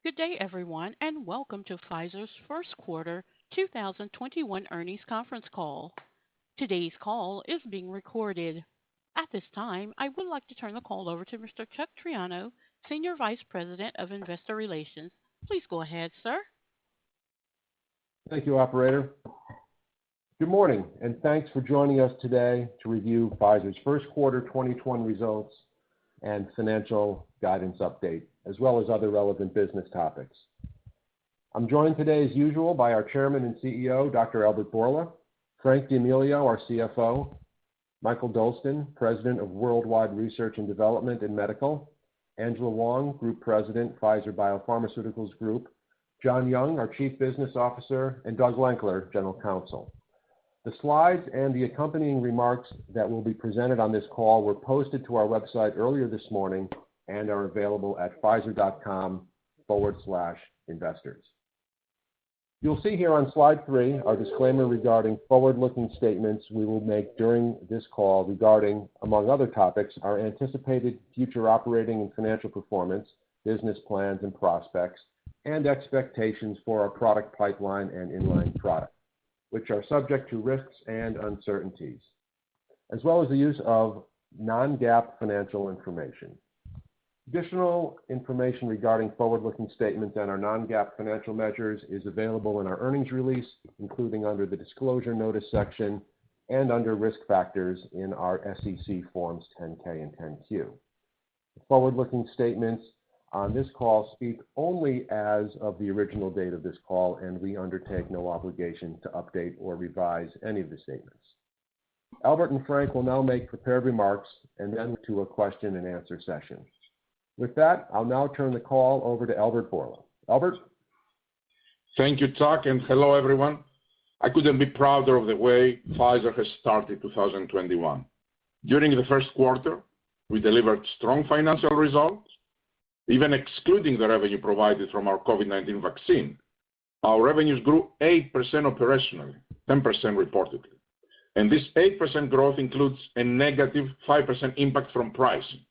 Good day, everyone, and welcome to Pfizer's first quarter 2021 earnings conference call. Today's call is being recorded. At this time, I would like to turn the call over to Mr. Chuck Triano, Senior Vice President of Investor Relations. Please go ahead, sir. Thank you, operator. Good morning, and thanks for joining us today to review Pfizer's first quarter 2020 results and financial guidance update, as well as other relevant business topics. I'm joined today, as usual, by our Chairman and CEO, Dr. Albert Bourla, Frank D'Amelio, our CFO, Michael Dolston, President of Worldwide Research and Development and Medical, Angela Wong, Group President, Pfizer Biopharmaceuticals Group, John Young, our Chief Business Officer, and Doug Lankler, General Counsel. The slides and the accompanying remarks that will be presented on this call were posted to our website earlier this morning and are available at pfizer.com/investors. You'll see here on slide 3 our disclaimer regarding forward-looking statements we will make during this call regarding, among other topics, our anticipated future operating and financial performance, business plans and prospects, and expectations for our product pipeline and inline products, which are subject to risks and uncertainties, as well as the use of non-GAAP financial information. Additional information regarding forward-looking statements and our non-GAAP financial measures is available in our earnings release, including under the Disclosure Notice section and under Risk Factors in our SEC Forms 10-K and 10-Q. The forward-looking statements on this call speak only as of the original date of this call, and we undertake no obligation to update or revise any of the statements. Albert and Frank will now make prepared remarks and then to a question and answer session. With that, I'll now turn the call over to Albert Bourla. Albert? Thank you, Chuck, and hello, everyone. I couldn't be prouder of the way Pfizer has started 2021. During the first quarter, we delivered strong financial results. Even excluding the revenue provided from our COVID-19 vaccine, our revenues grew 8% operationally, 10% reportedly. And this 8% growth includes a negative 5% impact from pricing.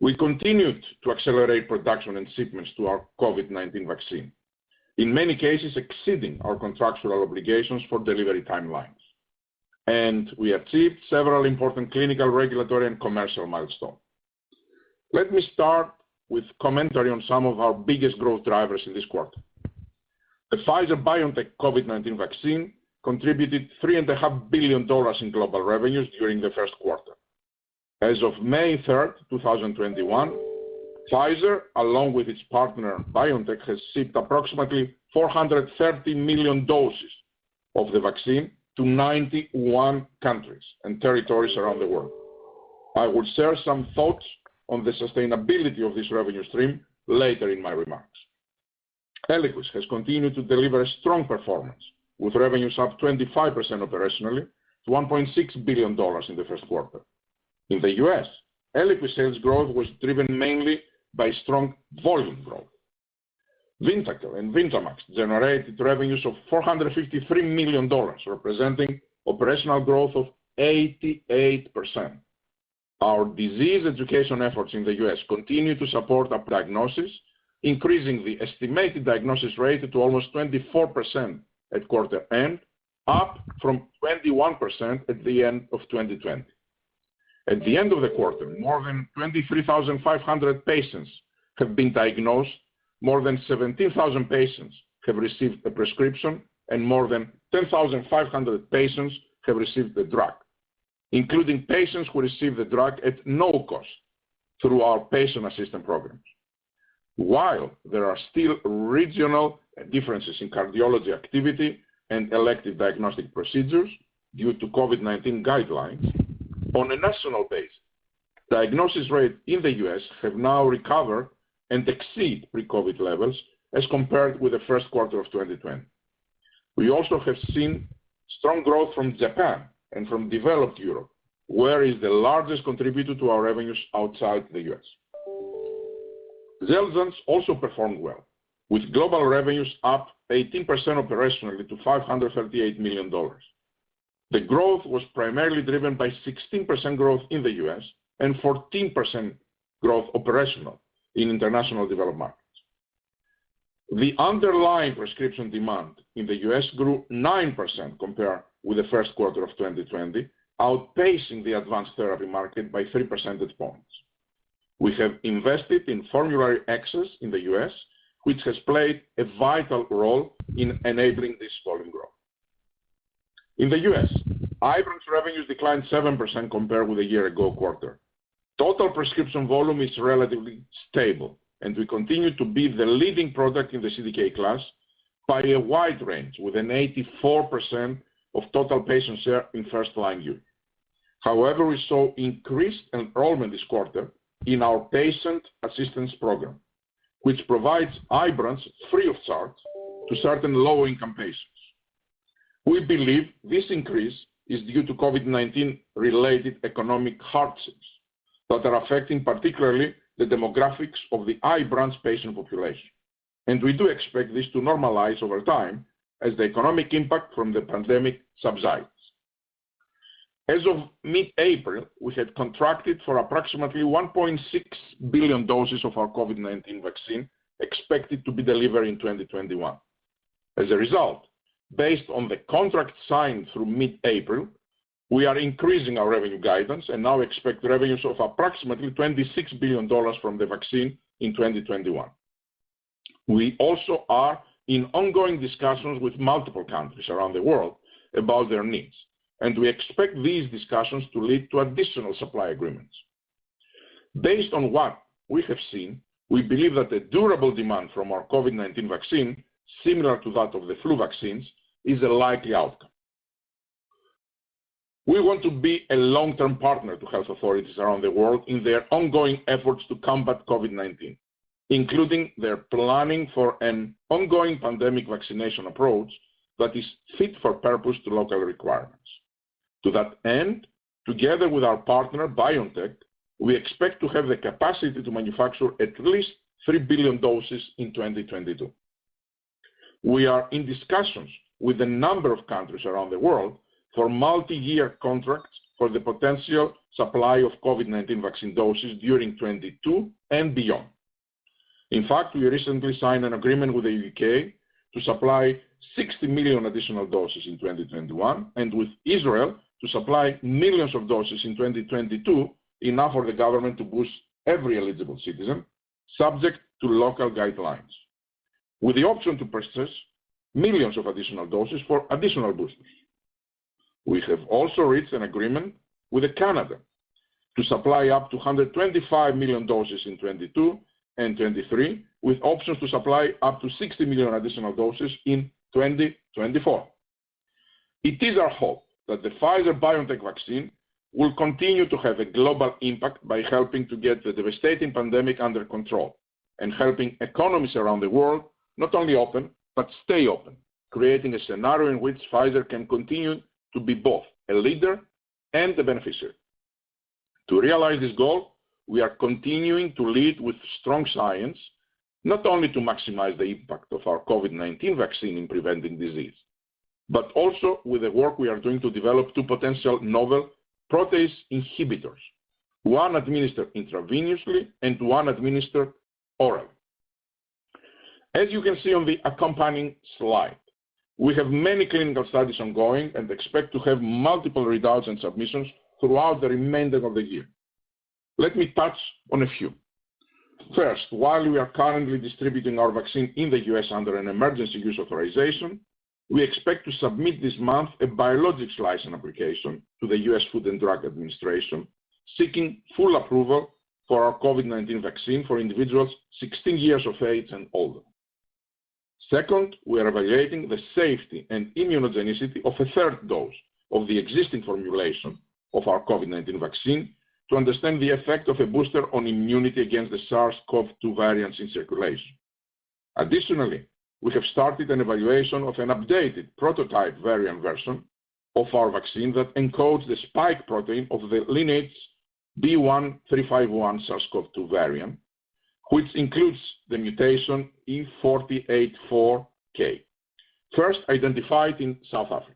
We continued to accelerate production and shipments to our COVID-19 vaccine, in many cases exceeding our contractual obligations for delivery timelines. And we achieved several important clinical, regulatory, and commercial milestones. Let me start with commentary on some of our biggest growth drivers in this quarter. The Pfizer-BioNTech COVID-19 vaccine contributed $3.5 billion in global revenues during the first quarter. As of May 3rd, 2021, Pfizer, along with its partner BioNTech, has shipped approximately 430 million doses of the vaccine to 91 countries and territories around the world. I will share some thoughts on the sustainability of this revenue stream later in my remarks. Eliquis has continued to deliver a strong performance, with revenues up 25% operationally to $1.6 billion in the first quarter. In the U.S., Eliquis sales growth was driven mainly by strong volume growth. Vyndaqel and Vyndamax generated revenues of $453 million, representing operational growth of 88%. Our disease education efforts in the U.S. continue to support up diagnosis, increasing the estimated diagnosis rate to almost 24% at quarter end, up from 21% at the end of 2020. At the end of the quarter, more than 23,500 patients have been diagnosed, more than 17,000 patients have received a prescription, and more than 10,500 patients have received the drug, including patients who receive the drug at no cost through our patient assistance programs. While there are still regional differences in cardiology activity and elective diagnostic procedures due to COVID-19 guidelines, on a national basis, diagnosis rates in the U.S. have now recovered and exceed pre-COVID levels as compared with the first quarter of 2020. We also have seen strong growth from Japan and from developed Europe, where is the largest contributor to our revenues outside the U.S. Xeljanz also performed well, with global revenues up 18% operationally to $538 million. The growth was primarily driven by 16% growth in the U.S. and 14% growth operational in international developed markets. The underlying prescription demand in the US grew 9% compared with the first quarter of 2020, outpacing the advanced therapy market by 3 percentage points. We have invested in formulary access in the US, which has played a vital role in enabling this volume growth. In the US, Ibrance revenues declined 7% compared with a year-ago quarter. Total prescription volume is relatively stable, and we continue to be the leading product in the CDK class by a wide range, with an 84% of total patient share in first-line use. However, we saw increased enrollment this quarter in our patient assistance program, which provides Ibrance free of charge to certain low-income patients. We believe this increase is due to COVID-19 related economic hardships that are affecting particularly the demographics of the Ibrance patient population. And we do expect this to normalize over time as the economic impact from the pandemic subsides. As of mid-April, we had contracted for approximately 1.6 billion doses of our COVID-19 vaccine expected to be delivered in 2021. As a result, based on the contract signed through mid-April, we are increasing our revenue guidance and now expect revenues of approximately $26 billion from the vaccine in 2021. We also are in ongoing discussions with multiple countries around the world about their needs, and we expect these discussions to lead to additional supply agreements. Based on what we have seen, we believe that the durable demand from our COVID-19 vaccine, similar to that of the flu vaccines, is a likely outcome. We want to be a long-term partner to health authorities around the world in their ongoing efforts to combat COVID-19, including their planning for an ongoing pandemic vaccination approach that is fit for purpose to local requirements. To that end, together with our partner BioNTech, we expect to have the capacity to manufacture at least 3 billion doses in 2022. We are in discussions with a number of countries around the world for multi-year contracts for the potential supply of COVID-19 vaccine doses during 2022 and beyond. In fact, we recently signed an agreement with the UK to supply 60 million additional doses in 2021, and with Israel to supply millions of doses in 2022, enough for the government to boost every eligible citizen, subject to local guidelines, with the option to purchase millions of additional doses for additional boosters. We have also reached an agreement with Canada to supply up to 125 million doses in 2022 and 2023, with options to supply up to 60 million additional doses in 2024. It is our hope that the Pfizer-BioNTech vaccine will continue to have a global impact by helping to get the devastating pandemic under control and helping economies around the world not only open, but stay open, creating a scenario in which Pfizer can continue to be both a leader and a beneficiary. To realize this goal, we are continuing to lead with strong science, not only to maximize the impact of our COVID-19 vaccine in preventing disease, but also with the work we are doing to develop two potential novel protease inhibitors, one administered intravenously and one administered orally. As you can see on the accompanying slide, we have many clinical studies ongoing and expect to have multiple readouts and submissions throughout the remainder of the year. Let me touch on a few. First, while we are currently distributing our vaccine in the US under an emergency use authorization, we expect to submit this month a biologics license application to the US Food and Drug Administration, seeking full approval for our COVID-19 vaccine for individuals 16 years of age and older. Second, we are evaluating the safety and immunogenicity of a third dose of the existing formulation of our COVID-19 vaccine to understand the effect of a booster on immunity against the SARS-CoV-2 variants in circulation. Additionally, we have started an evaluation of an updated prototype variant version of our vaccine that encodes the spike protein of the lineage B1351 SARS-CoV-2 variant, which includes the mutation E484K, first identified in South Africa.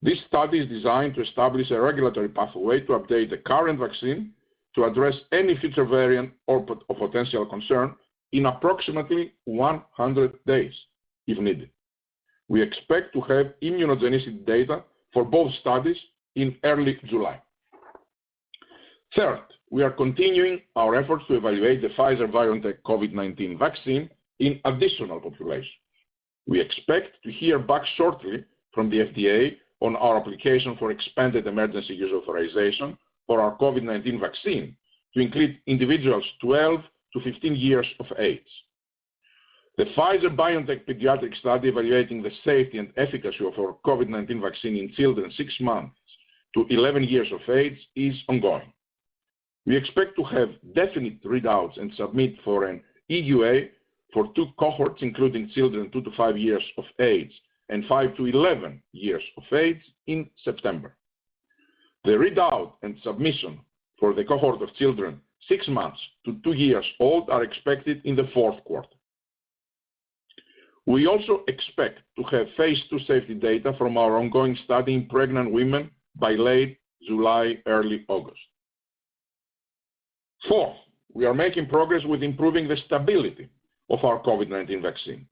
This study is designed to establish a regulatory pathway to update the current vaccine to address any future variant or of potential concern, in approximately 100 days, if needed. We expect to have immunogenicity data for both studies in early July. Third, we are continuing our efforts to evaluate the Pfizer-BioNTech COVID-19 vaccine in additional populations. We expect to hear back shortly from the FDA on our application for expanded emergency use authorization for our COVID-19 vaccine to include individuals 12 to 15 years of age. The Pfizer-BioNTech pediatric study evaluating the safety and efficacy of our COVID-19 vaccine in children 6 months to 11 years of age is ongoing. We expect to have definite readouts and submit for an EUA for 2 cohorts, including children 2 to 5 years of age and 5 to 11 years of age in September. The readout and submission for the cohort of children 6 months to 2 years old are expected in the fourth quarter. We also expect to have phase 2 safety data from our ongoing study in pregnant women by late July, early August. Fourth, we are making progress with improving the stability of our COVID-19 vaccine.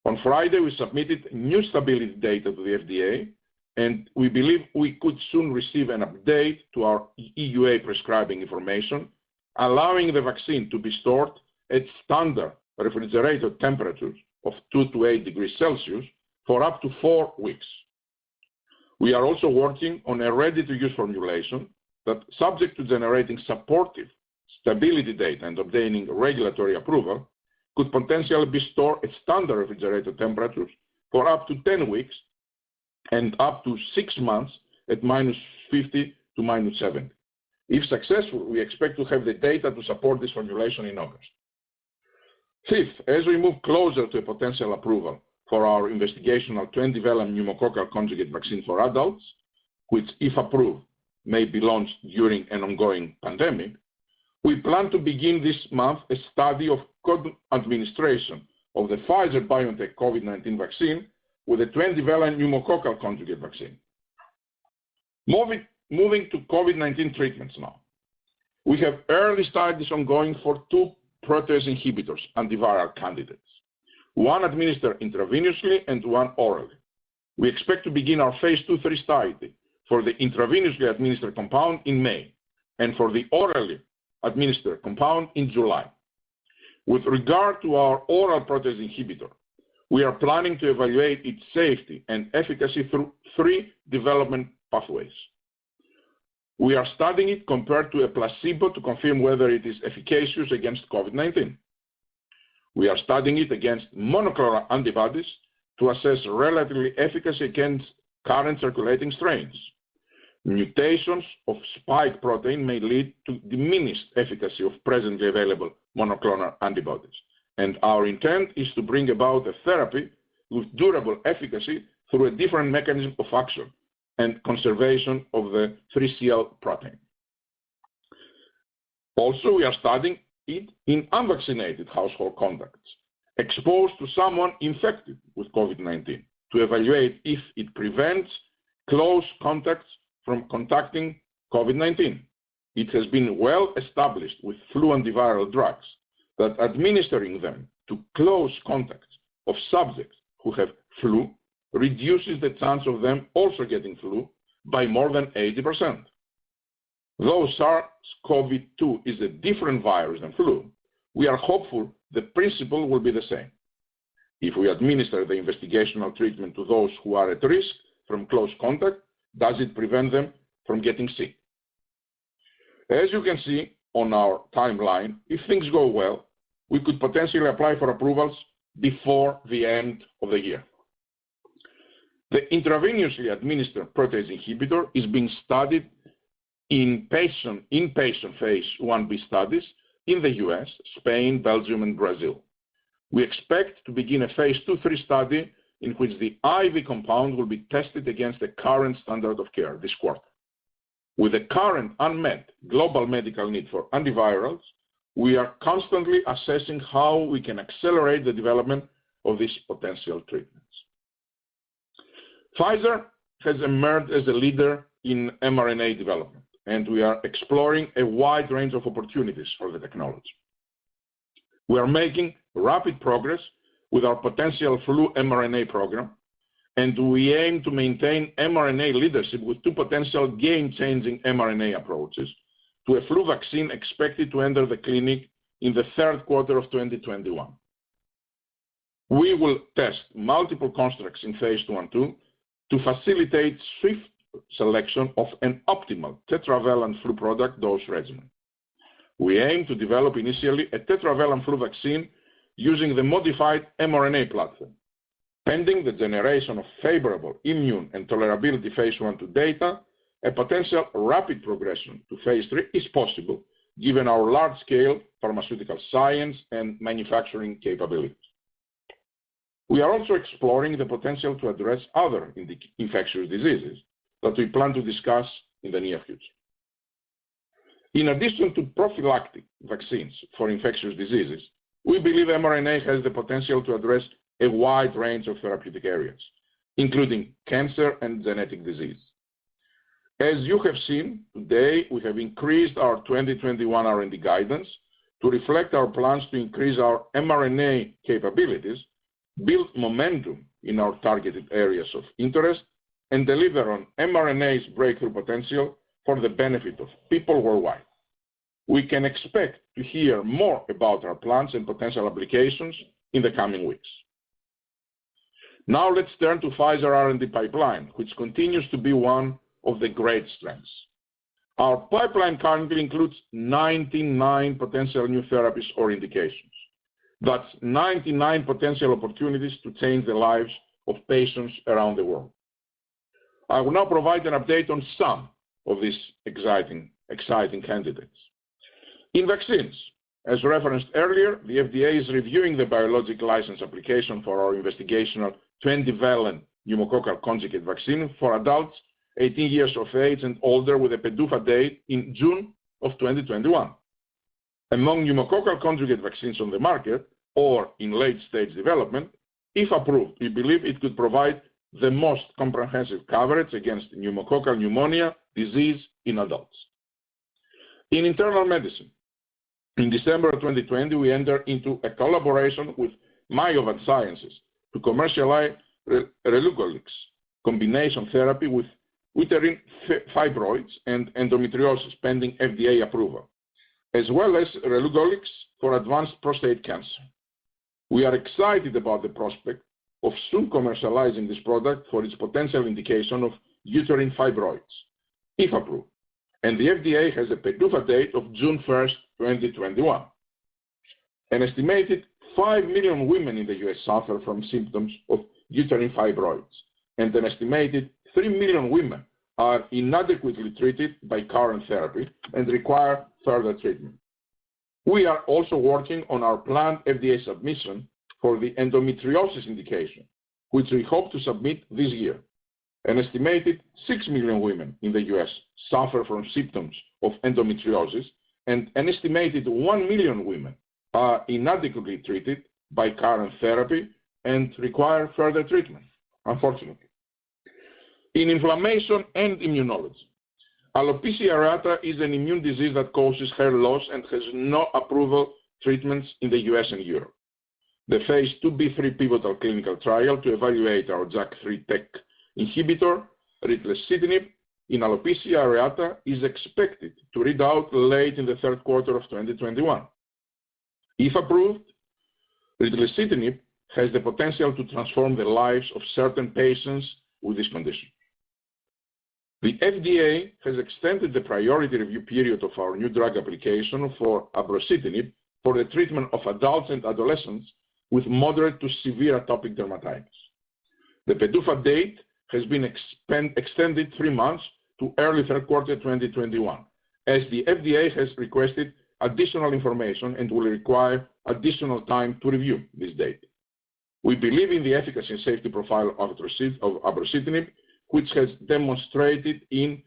On Friday, we submitted new stability data to the FDA, and we believe we could soon receive an update to our EUA prescribing information, allowing the vaccine to be stored at standard refrigerated temperatures of 2 to 8 degrees Celsius for up to 4 weeks. We are also working on a ready-to-use formulation that, subject to generating supportive stability data and obtaining regulatory approval, could potentially be stored at standard refrigerated temperatures for up to 10 weeks and up to 6 months at -50 to -70. If successful, we expect to have the data to support this formulation in August. Fifth, as we move closer to a potential approval for our investigational 20-valent pneumococcal conjugate vaccine for adults, which, if approved, may be launched during an ongoing pandemic, we plan to begin this month a study of co-administration of the Pfizer-BioNTech COVID-19 vaccine with a 20-valent pneumococcal conjugate vaccine. Moving to COVID-19 treatments now. We have early studies ongoing for 2 protease inhibitors, antiviral candidates, one administered intravenously and one orally. We expect to begin our phase 2/3 study for the intravenously administered compound in May and for the orally administered compound in July. With regard to our oral protease inhibitor, we are planning to evaluate its safety and efficacy through 3 development pathways. We are studying it compared to a placebo to confirm whether it is efficacious against COVID-19. We are studying it against monoclonal antibodies to assess relative efficacy against current circulating strains. Mutations of spike protein may lead to diminished efficacy of presently available monoclonal antibodies, and our intent is to bring about a therapy with durable efficacy through a different mechanism of action and conservation of the 3CL protein. Also, we are studying it in unvaccinated household contacts exposed to someone infected with COVID-19 to evaluate if it prevents close contacts from contacting COVID-19. It has been well established with flu antiviral drugs that administering them to close contacts of subjects who have flu reduces the chance of them also getting flu by more than 80%. Though SARS-CoV-2 is a different virus than flu, we are hopeful the principle will be the same. If we administer the investigational treatment to those who are at risk from close contact, does it prevent them from getting sick? As you can see on our timeline, if things go well, we could potentially apply for approvals before the end of the year. The intravenously administered protease inhibitor is being studied in inpatient phase 1b studies in the US, Spain, Belgium, and Brazil. We expect to begin a phase 2/3 study in which the IV compound will be tested against the current standard of care this quarter. With the current unmet global medical need for antivirals, we are constantly assessing how we can accelerate the development of these potential treatments. Pfizer has emerged as a leader in mRNA development, and we are exploring a wide range of opportunities for the technology. We are making rapid progress with our potential flu mRNA program, and we aim to maintain mRNA leadership with two potential game-changing mRNA approaches to a flu vaccine expected to enter the clinic in the third quarter of 2021. We will test multiple constructs in phase 2 and 2 to facilitate swift selection of an optimal tetravalent flu product dose regimen. We aim to develop initially a tetravalent flu vaccine using the modified mRNA platform. Pending the generation of favorable immune and tolerability phase 1-2 data, a potential rapid progression to phase 3 is possible given our large-scale pharmaceutical science and manufacturing capabilities. We are also exploring the potential to address other infectious diseases that we plan to discuss in the near future. In addition to prophylactic vaccines for infectious diseases, we believe mRNA has the potential to address a wide range of therapeutic areas, including cancer and genetic disease. As you have seen, today we have increased our 2021 R&D guidance to reflect our plans to increase our mRNA capabilities, build momentum in our targeted areas of interest, and deliver on mRNA's breakthrough potential for the benefit of people worldwide. We can expect to hear more about our plans and potential applications in the coming weeks. Now let's turn to Pfizer Rd Pipeline, which continues to be one of the great strengths. Our pipeline currently includes 99 potential new therapies or indications. That's 99 potential opportunities to change the lives of patients around the world. I will now provide an update on some of these exciting candidates. In vaccines, as referenced earlier, the FDA is reviewing the biologic license application for our investigational 20-valent pneumococcal conjugate vaccine for adults 18 years of age and older with a PDUFA date in June of 2021. Among pneumococcal conjugate vaccines on the market or in late-stage development, if approved, we believe it could provide the most comprehensive coverage against pneumococcal pneumonia disease in adults. In internal medicine, in December of 2020, we entered into a collaboration with Myovant Sciences to commercialize relugolix combination therapy with uterine fibroids and endometriosis pending FDA approval, as well as relugolix for advanced prostate cancer. We are excited about the prospect of soon commercializing this product for its potential indication of uterine fibroids, if approved, and the FDA has a PDUFA date of June 1st, 2021. An estimated 5 million women in the U.S. suffer from symptoms of uterine fibroids, and an estimated 3 million women are inadequately treated by current therapy and require further treatment. We are also working on our planned FDA submission for the endometriosis indication, which we hope to submit this year. An estimated 6 million women in the U.S. suffer from symptoms of endometriosis, and an estimated 1 million women are inadequately treated by current therapy and require further treatment, unfortunately. In inflammation and immunology, alopecia areata is an immune disease that causes hair loss and has no approval treatments in the US and Europe. The phase 2b/3 pivotal clinical trial to evaluate our JAK3 TEC inhibitor, ritlecitinib, in alopecia areata is expected to read out late in the third quarter of 2021. If approved, ritlecitinib has the potential to transform the lives of certain patients with this condition. The FDA has extended the priority review period of our new drug application for abrocitinib for the treatment of adults and adolescents with moderate to severe atopic dermatitis. The PDUFA date has been extended 3 months to early third quarter 2021, as the FDA has requested additional information and will require additional time to review this data. We believe in the efficacy and safety profile of abrocitinib, which has demonstrated in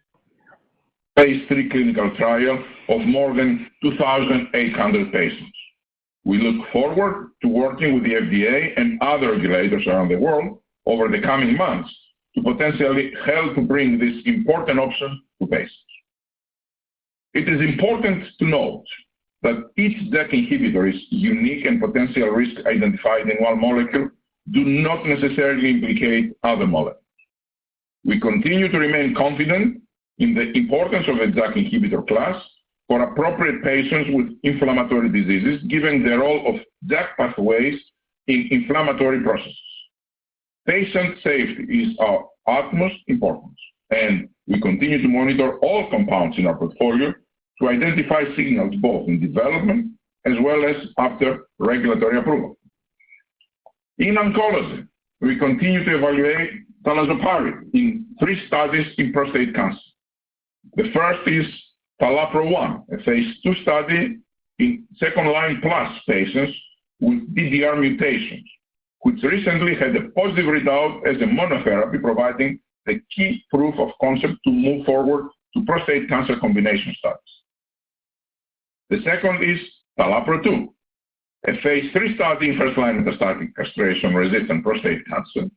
phase 3 clinical trial of more than 2,800 patients. We look forward to working with the FDA and other regulators around the world over the coming months to potentially help bring this important option to patients. It is important to note that each JAK inhibitor is unique and potential risks identified in one molecule do not necessarily implicate other molecules. We continue to remain confident in the importance of the JAK inhibitor class for appropriate patients with inflammatory diseases, given the role of JAK pathways in inflammatory processes. Patient safety is our utmost importance, and we continue to monitor all compounds in our portfolio to identify signals both in development as well as after regulatory approval. In oncology, we continue to evaluate talazoparib in 3 studies in prostate cancer. The first is TALAPRO-1, a phase 2 study in second-line plus patients with DDR mutations, which recently had a positive readout as a monotherapy, providing the key proof of concept to move forward to prostate cancer combination studies. The second is TALAPRO-2, a phase 3 study in first-line metastatic castration-resistant prostate cancer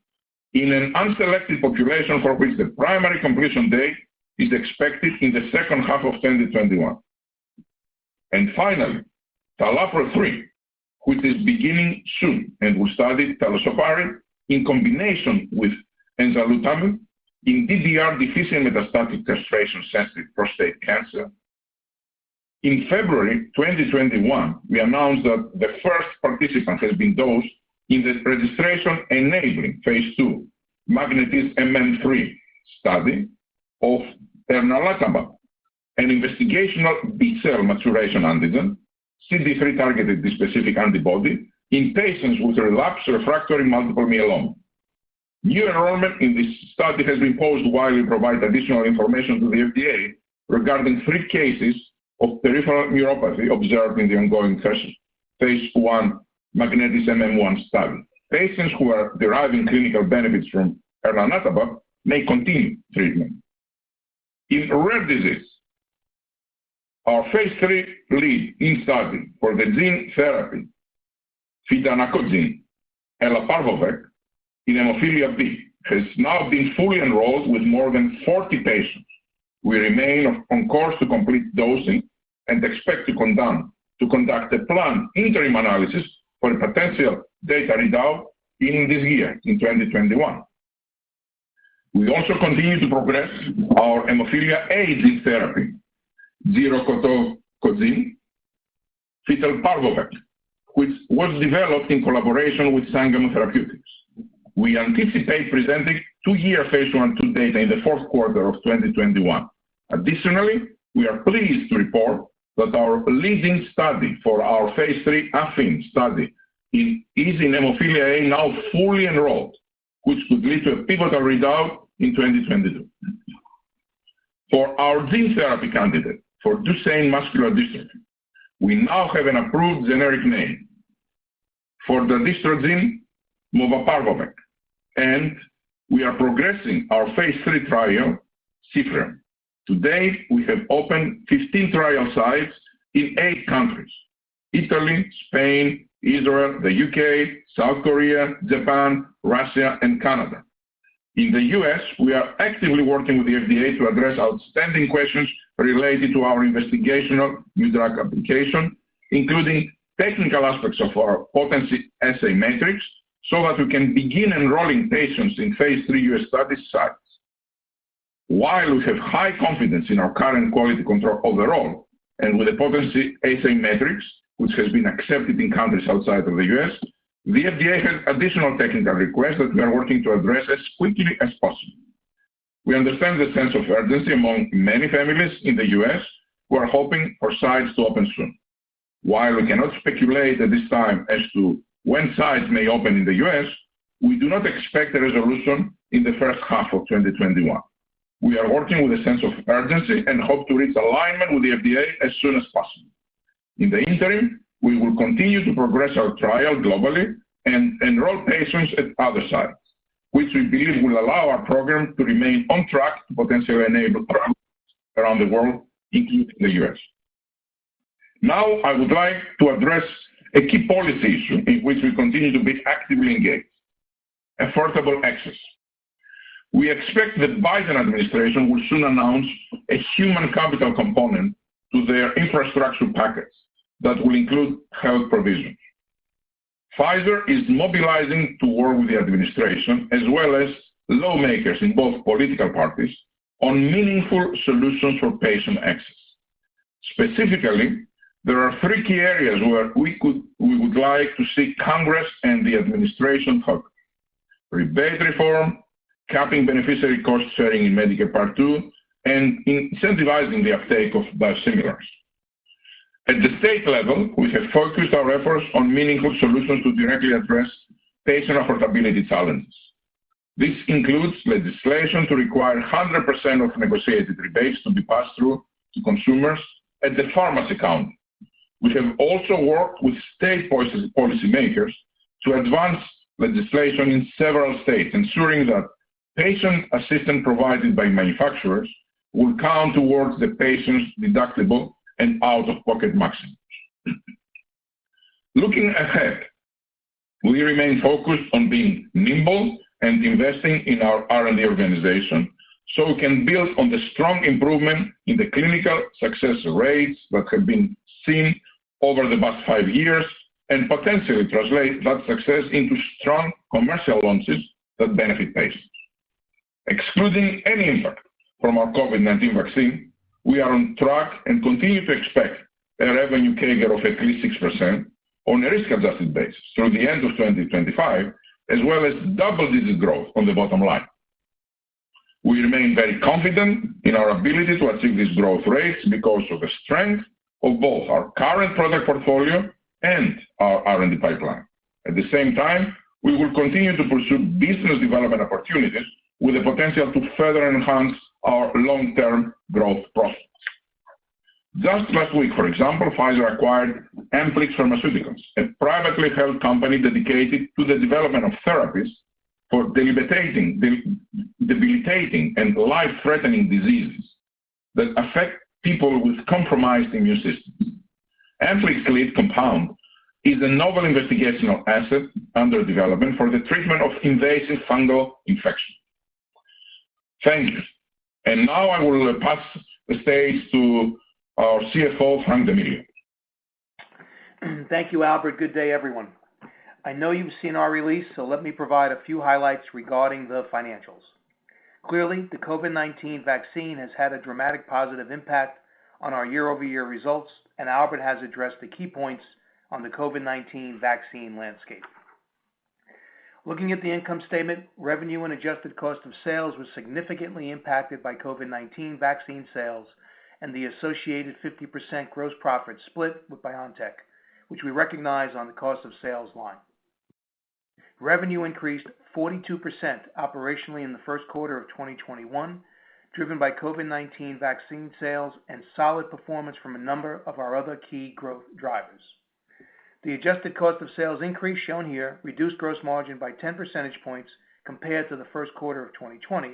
in an unselected population for which the primary completion date is expected in the second half of 2021. And finally, TALAPRO-3, which is beginning soon and will study talazoparib in combination with enzalutamide in DDR-deficient metastatic castration-sensitive prostate cancer. In February 2021, we announced that the first participant has been dosed in the registration-enabling phase 2 MAGNETIS-MM3 study of elranatamab, an investigational B-cell maturation antigen, CD3-targeted bispecific antibody in patients with relapsed refractory multiple myeloma. New enrollment in this study has been paused while we provide additional information to the FDA regarding 3 cases of peripheral neuropathy observed in the ongoing phase 1 MAGNETIS-MM1 study. Patients who are deriving clinical benefits from elranatamab may continue treatment. In rare disease, our phase 3 lead-in study for the gene therapy, fidanacogene elaparvovec, in hemophilia B, has now been fully enrolled with more than 40 patients. We remain on course to complete dosing and expect to conduct a planned interim analysis for a potential data readout in this year, in 2021. We also continue to progress our hemophilia A gene therapy, giroctocogene fitelparvovec, which was developed in collaboration with Sangamo Therapeutics. We anticipate presenting 2-year phase 1/2 data in the fourth quarter of 2021. Additionally, we are pleased to report that our leading study for our phase 3 AFFIN study is in hemophilia A now fully enrolled, which could lead to a pivotal readout in 2022. For our gene therapy candidate for Duchenne muscular dystrophy, we now have an approved generic name for the distrogene movaparvovec, and we are progressing our phase 3 trial, CIFREM. To date, we have opened 15 trial sites in 8 countries: Italy, Spain, Israel, the UK, South Korea, Japan, Russia, and Canada. In the US, we are actively working with the FDA to address outstanding questions related to our investigational new drug application, including technical aspects of our potency assay matrix, so that we can begin enrolling patients in phase 3 US study sites. While we have high confidence in our current quality control overall, and with the potency assay matrix, which has been accepted in countries outside of the US, the FDA has additional technical requests that we are working to address as quickly as possible. We understand the sense of urgency among many families in the US who are hoping for sites to open soon. While we cannot speculate at this time as to when sites may open in the US, we do not expect a resolution in the first half of 2021. We are working with a sense of urgency and hope to reach alignment with the FDA as soon as possible. In the interim, we will continue to progress our trial globally and enroll patients at other sites, which we believe will allow our program to remain on track to potentially enable programs around the world, including the US. Now, I would like to address a key policy issue in which we continue to be actively engaged: affordable access. We expect the Biden administration will soon announce a human capital component to their infrastructure package that will include health provisions. Pfizer is mobilizing to work with the administration as well as lawmakers in both political parties on meaningful solutions for patient access. Specifically, there are three key areas where we would like to see Congress and the administration focus: rebate reform, capping beneficiary cost sharing in Medicare Part 2, and incentivizing the uptake of biosimilars. At the state level, we have focused our efforts on meaningful solutions to directly address patient affordability challenges. This includes legislation to require 100% of negotiated rebates to be passed through to consumers at the pharmacy counter. We have also worked with state policymakers to advance legislation in several states, ensuring that patient assistance provided by manufacturers will count towards the patient's deductible and out-of-pocket maximums. Looking ahead, we remain focused on being nimble and investing in our R&D organization so we can build on the strong improvement in the clinical success rates that have been seen over the past 5 years and potentially translate that success into strong commercial launches that benefit patients. Excluding any impact from our COVID-19 vaccine, we are on track and continue to expect a revenue CAGR of at least 6% on a risk-adjusted basis through the end of 2025, as well as double-digit growth on the bottom line. We remain very confident in our ability to achieve these growth rates because of the strength of both our current product portfolio and our R&D pipeline. At the same time, we will continue to pursue business development opportunities with the potential to further enhance our long-term growth prospects. Just last week, for example, Pfizer acquired Amplix Pharmaceuticals, a privately held company dedicated to the development of therapies for debilitating and life-threatening diseases that affect people with compromised immune systems. Amplix's lead compound is a novel investigational asset under development for the treatment of invasive fungal infections. Thank you. And now I will pass the stage to our CFO, Frank D'Amelio. Thank you, Albert. Good day, everyone. I know you've seen our release, so let me provide a few highlights regarding the financials. Clearly, the COVID-19 vaccine has had a dramatic positive impact on our year-over-year results, and Albert has addressed the key points on the COVID-19 vaccine landscape. Looking at the income statement, revenue and adjusted cost of sales was significantly impacted by COVID-19 vaccine sales and the associated 50% gross profit split with BioNTech, which we recognize on the cost of sales line. Revenue increased 42% operationally in the first quarter of 2021, driven by COVID-19 vaccine sales and solid performance from a number of our other key growth drivers. The adjusted cost of sales increase shown here reduced gross margin by 10 percentage points compared to the first quarter of 2020,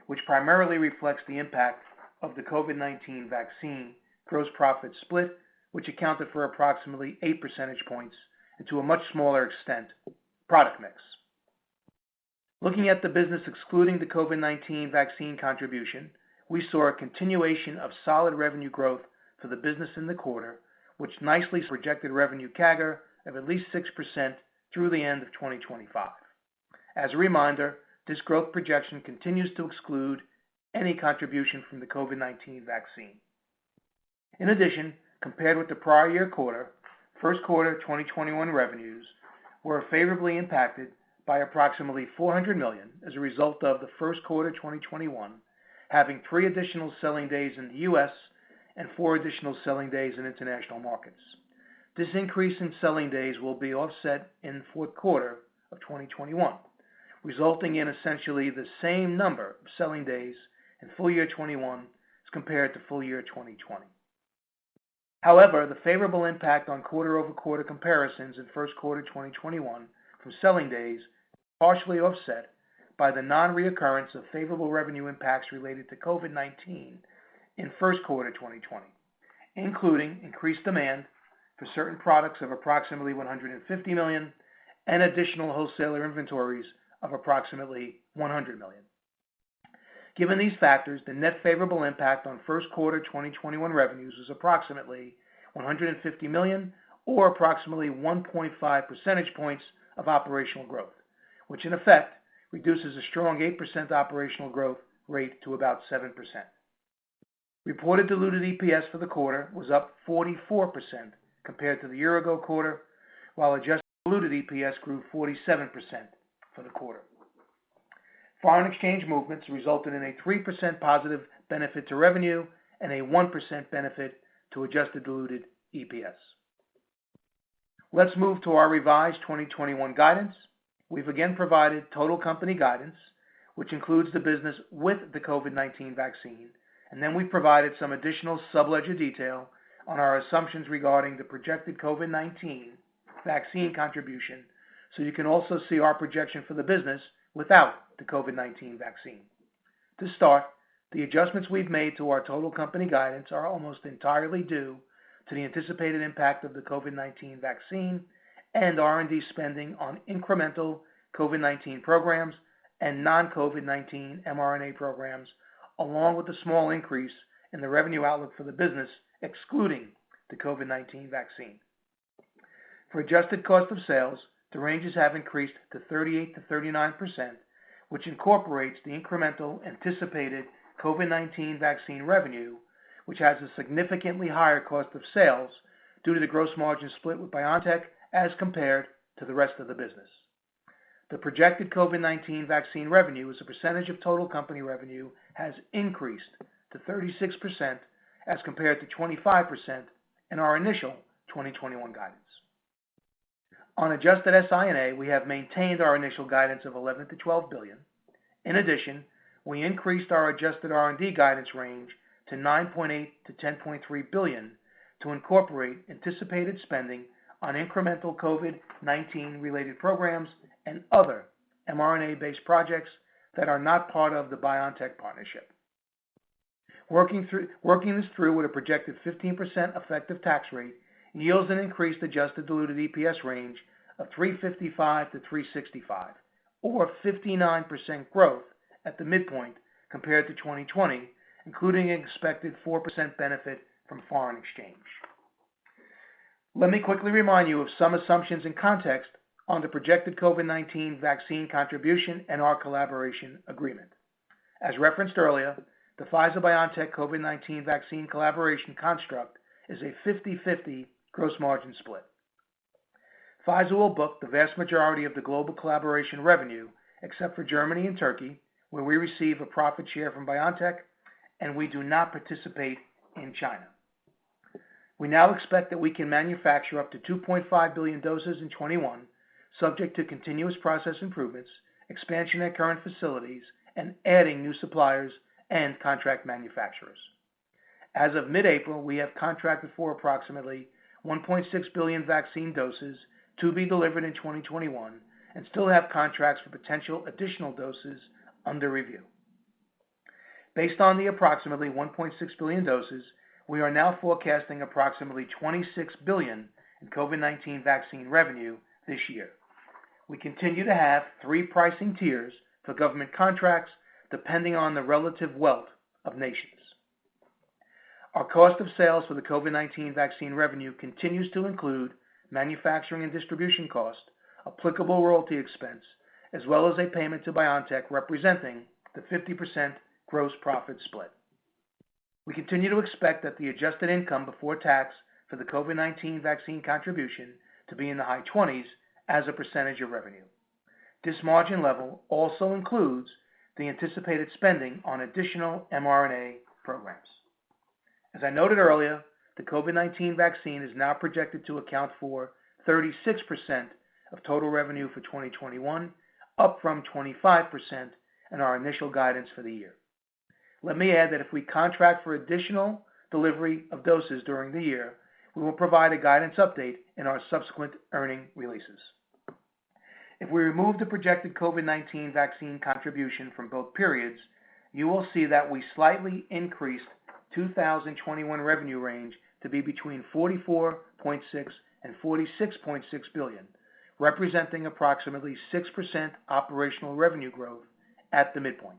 which primarily reflects the impact of the COVID-19 vaccine gross profit split, which accounted for approximately 8 percentage points, and to a much smaller extent, product mix. Looking at the business excluding the COVID-19 vaccine contribution, we saw a continuation of solid revenue growth for the business in the quarter, which nicely projected revenue CAGR of at least 6% through the end of 2025. As a reminder, this growth projection continues to exclude any contribution from the COVID-19 vaccine. In addition, compared with the prior year quarter, first quarter 2021 revenues were favorably impacted by approximately $400 million as a result of the first quarter 2021 having 3 additional selling days in the U.S. and 4 additional selling days in international markets. This increase in selling days will be offset in the fourth quarter of 2021, resulting in essentially the same number of selling days in full year 21 as compared to full year 2020. However, the favorable impact on quarter-over-quarter comparisons in first quarter 2021 from selling days partially offset by the non-reoccurrence of favorable revenue impacts related to COVID-19 in first quarter 2020, including increased demand for certain products of approximately $150 million and additional wholesaler inventories of approximately $100 million. Given these factors, the net favorable impact on first quarter 2021 revenues was approximately $150 million, or approximately 1.5 percentage points of operational growth, which in effect reduces a strong 8% operational growth rate to about 7%. Reported diluted EPS for the quarter was up 44% compared to the year-ago quarter, while adjusted diluted EPS grew 47% for the quarter. Foreign exchange movements resulted in a 3% positive benefit to revenue and a 1% benefit to adjusted diluted EPS. Let's move to our revised 2021 guidance. We've again provided total company guidance, which includes the business with the COVID-19 vaccine, and then we provided some additional subledger detail on our assumptions regarding the projected COVID-19 vaccine contribution, so you can also see our projection for the business without the COVID-19 vaccine. To start, the adjustments we've made to our total company guidance are almost entirely due to the anticipated impact of the COVID-19 vaccine and R&D spending on incremental COVID-19 programs and non-COVID-19 mRNA programs, along with a small increase in the revenue outlook for the business, excluding the COVID-19 vaccine. For adjusted cost of sales, the ranges have increased to 38 to 39%, which incorporates the incremental anticipated COVID-19 vaccine revenue, which has a significantly higher cost of sales due to the gross margin split with BioNTech as compared to the rest of the business. The projected COVID-19 vaccine revenue as a percentage of total company revenue has increased to 36% as compared to 25% in our initial 2021 guidance. On adjusted SI&A, we have maintained our initial guidance of $11 to $12 billion. In addition, we increased our adjusted R&D guidance range to $9.8 to $10.3 billion to incorporate anticipated spending on incremental COVID-19 related programs and other mRNA-based projects that are not part of the BioNTech partnership. Working this through with a projected 15% effective tax rate yields an increased adjusted diluted EPS range of $3.55 to $3.65, or 59% growth at the midpoint compared to 2020, including an expected 4% benefit from foreign exchange. Let me quickly remind you of some assumptions and context on the projected COVID-19 vaccine contribution and our collaboration agreement. As referenced earlier, the Pfizer-BioNTech COVID-19 vaccine collaboration construct is a 50-50 gross margin split. Pfizer will book the vast majority of the global collaboration revenue, except for Germany and Turkey, where we receive a profit share from BioNTech, and we do not participate in China. We now expect that we can manufacture up to 2.5 billion doses in 21, subject to continuous process improvements, expansion at current facilities, and adding new suppliers and contract manufacturers. As of mid-April, we have contracted for approximately 1.6 billion vaccine doses to be delivered in 2021 and still have contracts for potential additional doses under review. Based on the approximately 1.6 billion doses, we are now forecasting approximately $26 billion in COVID-19 vaccine revenue this year. We continue to have 3 pricing tiers for government contracts depending on the relative wealth of nations. Our cost of sales for the COVID-19 vaccine revenue continues to include manufacturing and distribution cost, applicable royalty expense, as well as a payment to BioNTech representing the 50% gross profit split. We continue to expect that the adjusted income before tax for the COVID-19 vaccine contribution to be in the high 20s as a percentage of revenue. This margin level also includes the anticipated spending on additional mRNA programs. As I noted earlier, the COVID-19 vaccine is now projected to account for 36% of total revenue for 2021, up from 25% in our initial guidance for the year. Let me add that if we contract for additional delivery of doses during the year, we will provide a guidance update in our subsequent earning releases. If we remove the projected COVID-19 vaccine contribution from both periods, you will see that we slightly increased 2021 revenue range to be between $44.6 and $46.6 billion, representing approximately 6% operational revenue growth at the midpoint.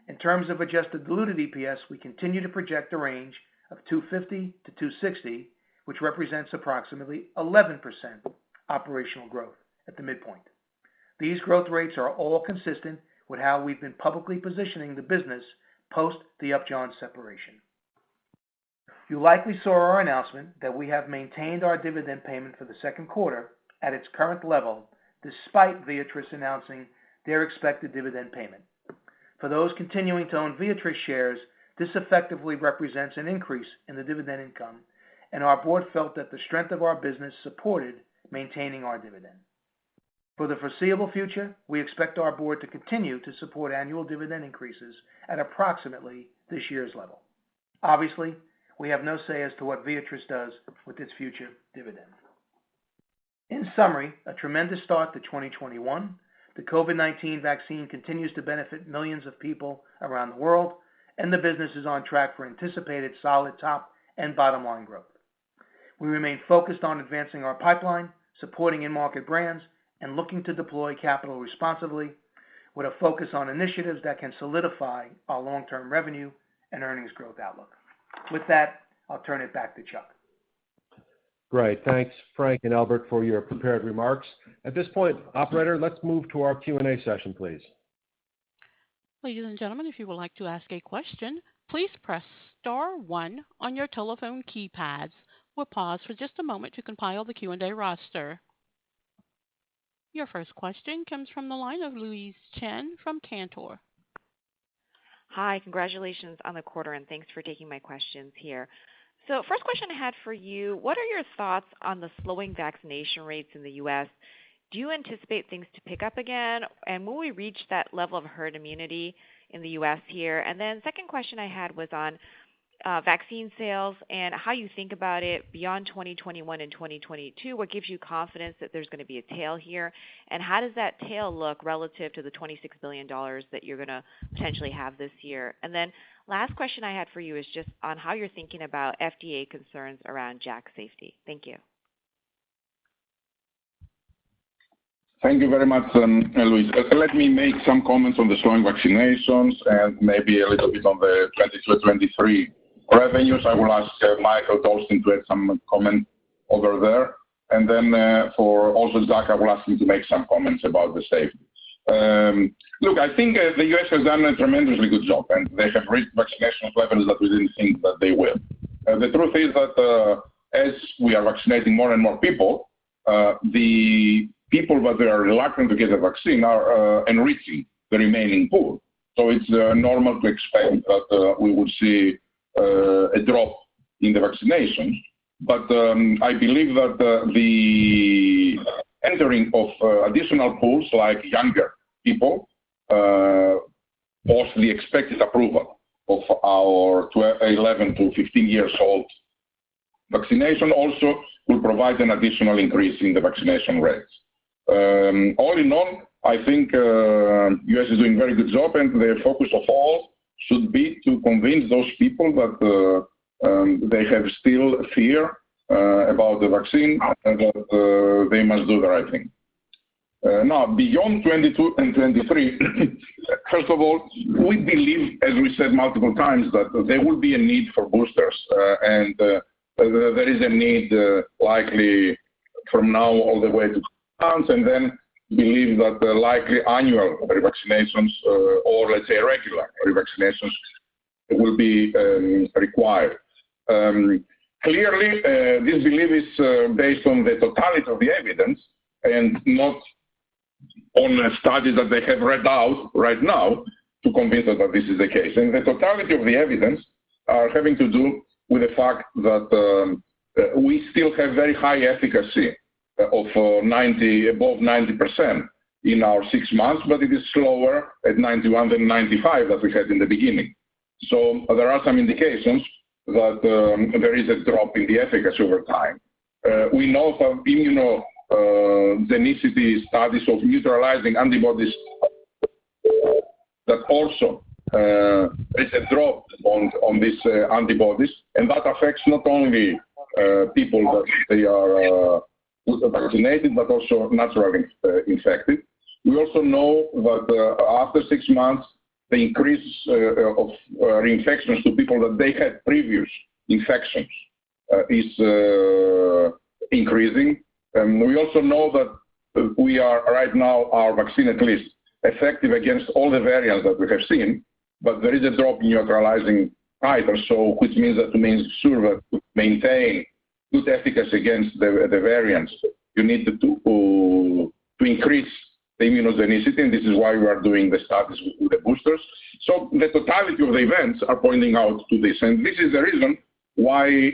In terms of adjusted diluted EPS, we continue to project a range of $2.50 to $2.60, which represents approximately 11% operational growth at the midpoint. These growth rates are all consistent with how we've been publicly positioning the business post the Upjohn separation. You likely saw our announcement that we have maintained our dividend payment for the second quarter at its current level, despite Viatris announcing their expected dividend payment. For those continuing to own Viatris shares, this effectively represents an increase in the dividend income, and our board felt that the strength of our business supported maintaining our dividend. For the foreseeable future, we expect our board to continue to support annual dividend increases at approximately this year's level. Obviously, we have no say as to what Viatris does with its future dividend. In summary, a tremendous start to 2021. The COVID-19 vaccine continues to benefit millions of people around the world, and the business is on track for anticipated solid top and bottom line growth. We remain focused on advancing our pipeline, supporting in-market brands, and looking to deploy capital responsibly with a focus on initiatives that can solidify our long-term revenue and earnings growth outlook. With that, I'll turn it back to Chuck. Great. Thanks, Frank and Albert, for your prepared remarks. At this point, operator, let's move to our Q&A session, please. Ladies and gentlemen, if you would like to ask a question, please press star 1 on your telephone keypads. We'll pause for just a moment to compile the Q&A roster. Your first question comes from the line of Louise Chen from Cantor. Hi, congratulations on the quarter, and thanks for taking my questions here. So first question I had for you, what are your thoughts on the slowing vaccination rates in the U.S.? Do you anticipate things to pick up again, and will we reach that level of herd immunity in the U.S. here? And then second question I had was on vaccine sales and how you think about it beyond 2021 and 2022. What gives you confidence that there's going to be a tail here? And how does that tail look relative to the $26 billion that you're going to potentially have this year? And then last question I had for you is just on how you're thinking about FDA concerns around JAK safety. Thank you. Thank you very much, Louise. Let me make some comments on the slowing vaccinations and maybe a little bit on the 22-23 revenues. I will ask Michael Dolston to add some comment over there. And then for also Zach, I will ask him to make some comments about the safety. Look, I think the U.S. has done a tremendously good job, and they have reached vaccination levels that we didn't think that they will. The truth is that as we are vaccinating more and more people, the people that are reluctant to get a vaccine are enriching the remaining pool. So it's normal to expect that we would see a drop in the vaccinations. But I believe that the entering of additional pools like younger people post the expected approval of our 11 to 15 years old vaccination also will provide an additional increase in the vaccination rates. All in all, I think U.S. is doing a very good job, and the focus of all should be to convince those people that they have still fear about the vaccine and that they must do the right thing. Now, beyond 22 and 23, first of all, we believe, as we said multiple times, that there will be a need for boosters, and there is a need likely from now all the way to months, and then believe that likely annual revaccinations or let's say regular revaccinations will be required. Clearly, this belief is based on the totality of the evidence and not on studies that they have read out right now to convince us that this is the case. And the totality of the evidence are having to do with the fact that we still have very high efficacy of above 90% in our 6 months, but it is slower at 91 than 95 that we had in the beginning. So there are some indications that there is a drop in the efficacy over time. We know from immunogenicity studies of neutralizing antibodies that also there's a drop on these antibodies, and that affects not only people that they are vaccinated, but also naturally infected. We also know that after 6 months, the increase of reinfections to people that they had previous infections is increasing. We also know that we are right now, our vaccine at least, effective against all the variants that we have seen, but there is a drop in neutralizing titers, so which means that to make sure that to maintain good efficacy against the variants, you need to increase the immunogenicity, and this is why we are doing the studies with the boosters. So the totality of the events are pointing out to this, and this is the reason why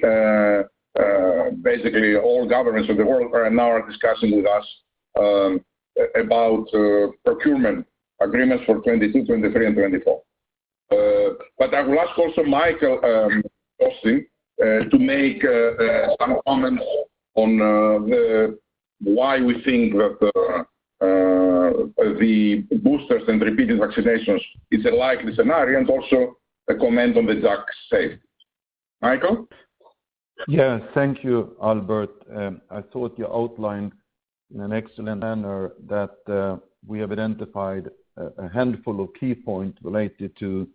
basically all governments of the world are now discussing with us about procurement agreements for 22, 23, and 24. But I will ask also Michael Austin to make some comments on why we think that the boosters and repeated vaccinations is a likely scenario, and also a comment on the JAK safety. Michael? Yeah, thank you, Albert. I thought you outlined in an excellent manner that we have identified a handful of key points related to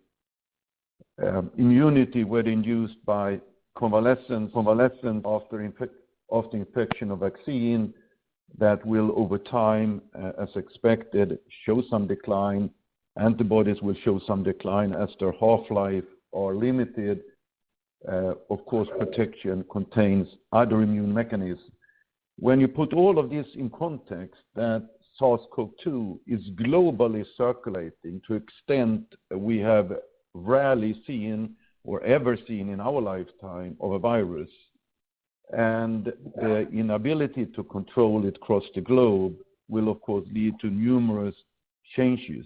immunity, whether induced by convalescence after infection of vaccine, that will over time, as expected, show some decline. Antibodies will show some decline as their half-life are limited. Of course, protection contains other immune mechanisms. When you put all of this in context, that SARS-CoV-2 is globally circulating to extent we have rarely seen or ever seen in our lifetime of a virus, and the inability to control it across the globe will of course lead to numerous changes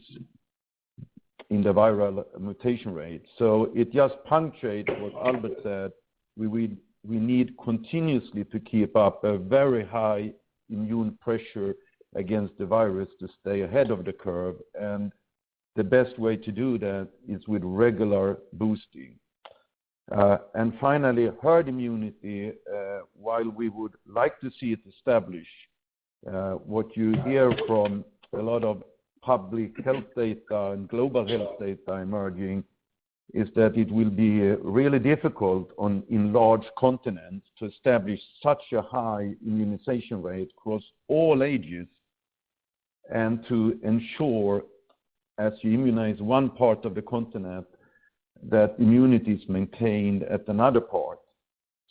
in the viral mutation rate. So it just punctuates what Albert said. We need continuously to keep up a very high immune pressure against the virus to stay ahead of the curve, and the best way to do that is with regular boosting. And finally, herd immunity, while we would like to see it established, what you hear from a lot of public health data and global health data emerging is that it will be really difficult in large continents to establish such a high immunization rate across all ages, and to ensure, as you immunize one part of the continent, that immunity is maintained at another part.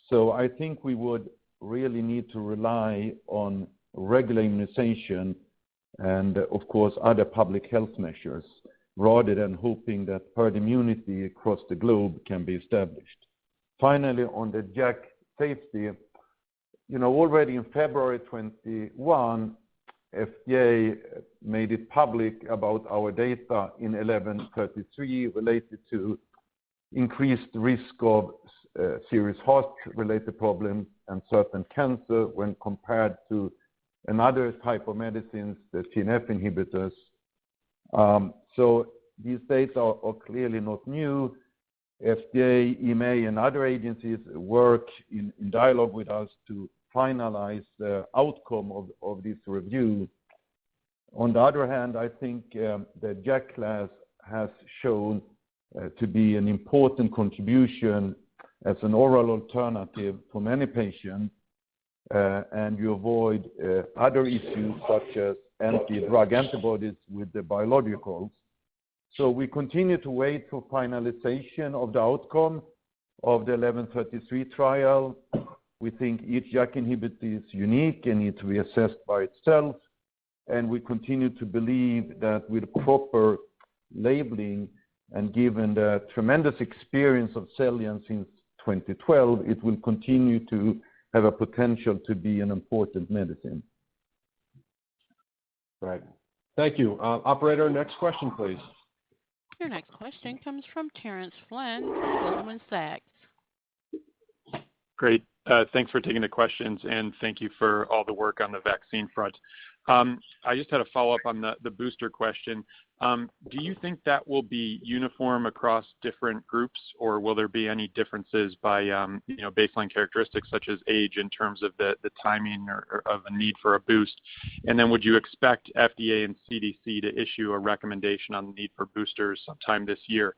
So I think we would really need to rely on regular immunization and, of course, other public health measures, rather than hoping that herd immunity across the globe can be established. Finally, on the JAK safety, already in February 21, FDA made it public about our data in 1133 related to increased risk of serious heart-related problems and certain cancer when compared to another type of medicines, the TNF inhibitors. So these data are clearly not new. FDA, EMA, and other agencies work in dialogue with us to finalize the outcome of this review. On the other hand, I think the JAK class has shown to be an important contribution as an oral alternative for many patients, and you avoid other issues such as anti-drug antibodies with the biologicals. So we continue to wait for finalization of the outcome of the 1133 trial. We think each JAK inhibitor is unique and needs to be assessed by itself, and we continue to believe that with proper labeling and given the tremendous experience of Xellian since 2012, it will continue to have a potential to be an important medicine. Right. Thank you. Operator, next question, please. Your next question comes from Terrence Flynn from Goldman Sachs. Great. Thanks for taking the questions, and thank you for all the work on the vaccine front. I just had a follow-up on the booster question. Do you think that will be uniform across different groups, or will there be any differences by baseline characteristics such as age in terms of the timing or of a need for a boost? And then would you expect FDA and CDC to issue a recommendation on the need for boosters sometime this year?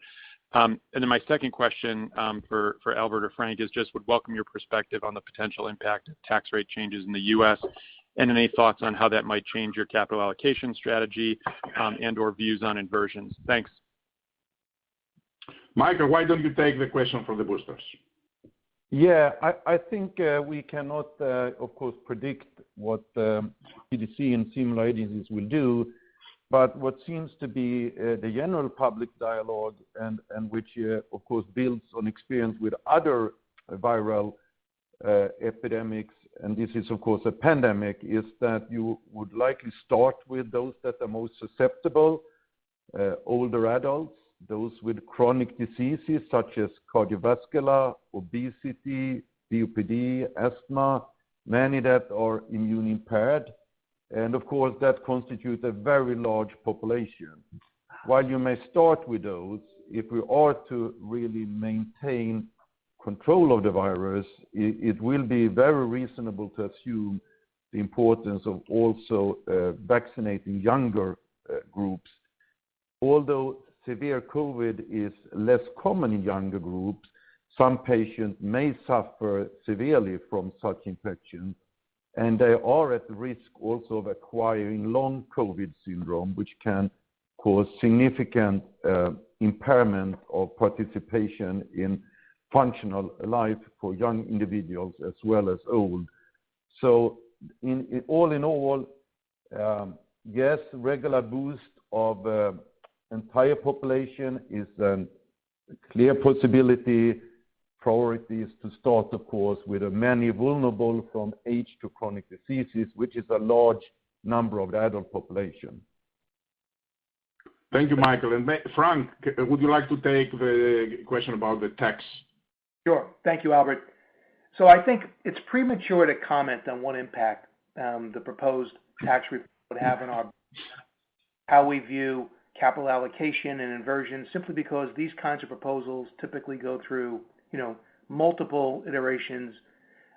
And then my second question for Albert or Frank is just would welcome your perspective on the potential impact of tax rate changes in the U.S. and any thoughts on how that might change your capital allocation strategy and/or views on inversions. Thanks. Michael, why don't you take the question for the boosters? Yeah, I think we cannot, of course, predict what CDC and similar agencies will do, but what seems to be the general public dialogue and which, of course, builds on experience with other viral epidemics, and this is, of course, a pandemic, is that you would likely start with those that are most susceptible, older adults, those with chronic diseases such as cardiovascular, obesity, COPD, asthma, many that are immune impaired. And of course, that constitutes a very large population. While you may start with those, if we are to really maintain control of the virus, it will be very reasonable to assume the importance of also vaccinating younger groups. Although severe COVID is less common in younger groups, some patients may suffer severely from such infections, and they are at risk also of acquiring long COVID syndrome, which can cause significant impairment of participation in functional life for young individuals as well as old. So in all, yes, regular boost of entire population is a clear possibility. Priority is to start, of course, with many vulnerable from age to chronic diseases, which is a large number of the adult population. Thank you, Michael. And Frank, would you like to take the question about the tax? Sure. Thank you, Albert. So I think it's premature to comment on what impact the proposed tax reform would have on how we view capital allocation and inversion, simply because these kinds of proposals typically go through, multiple iterations,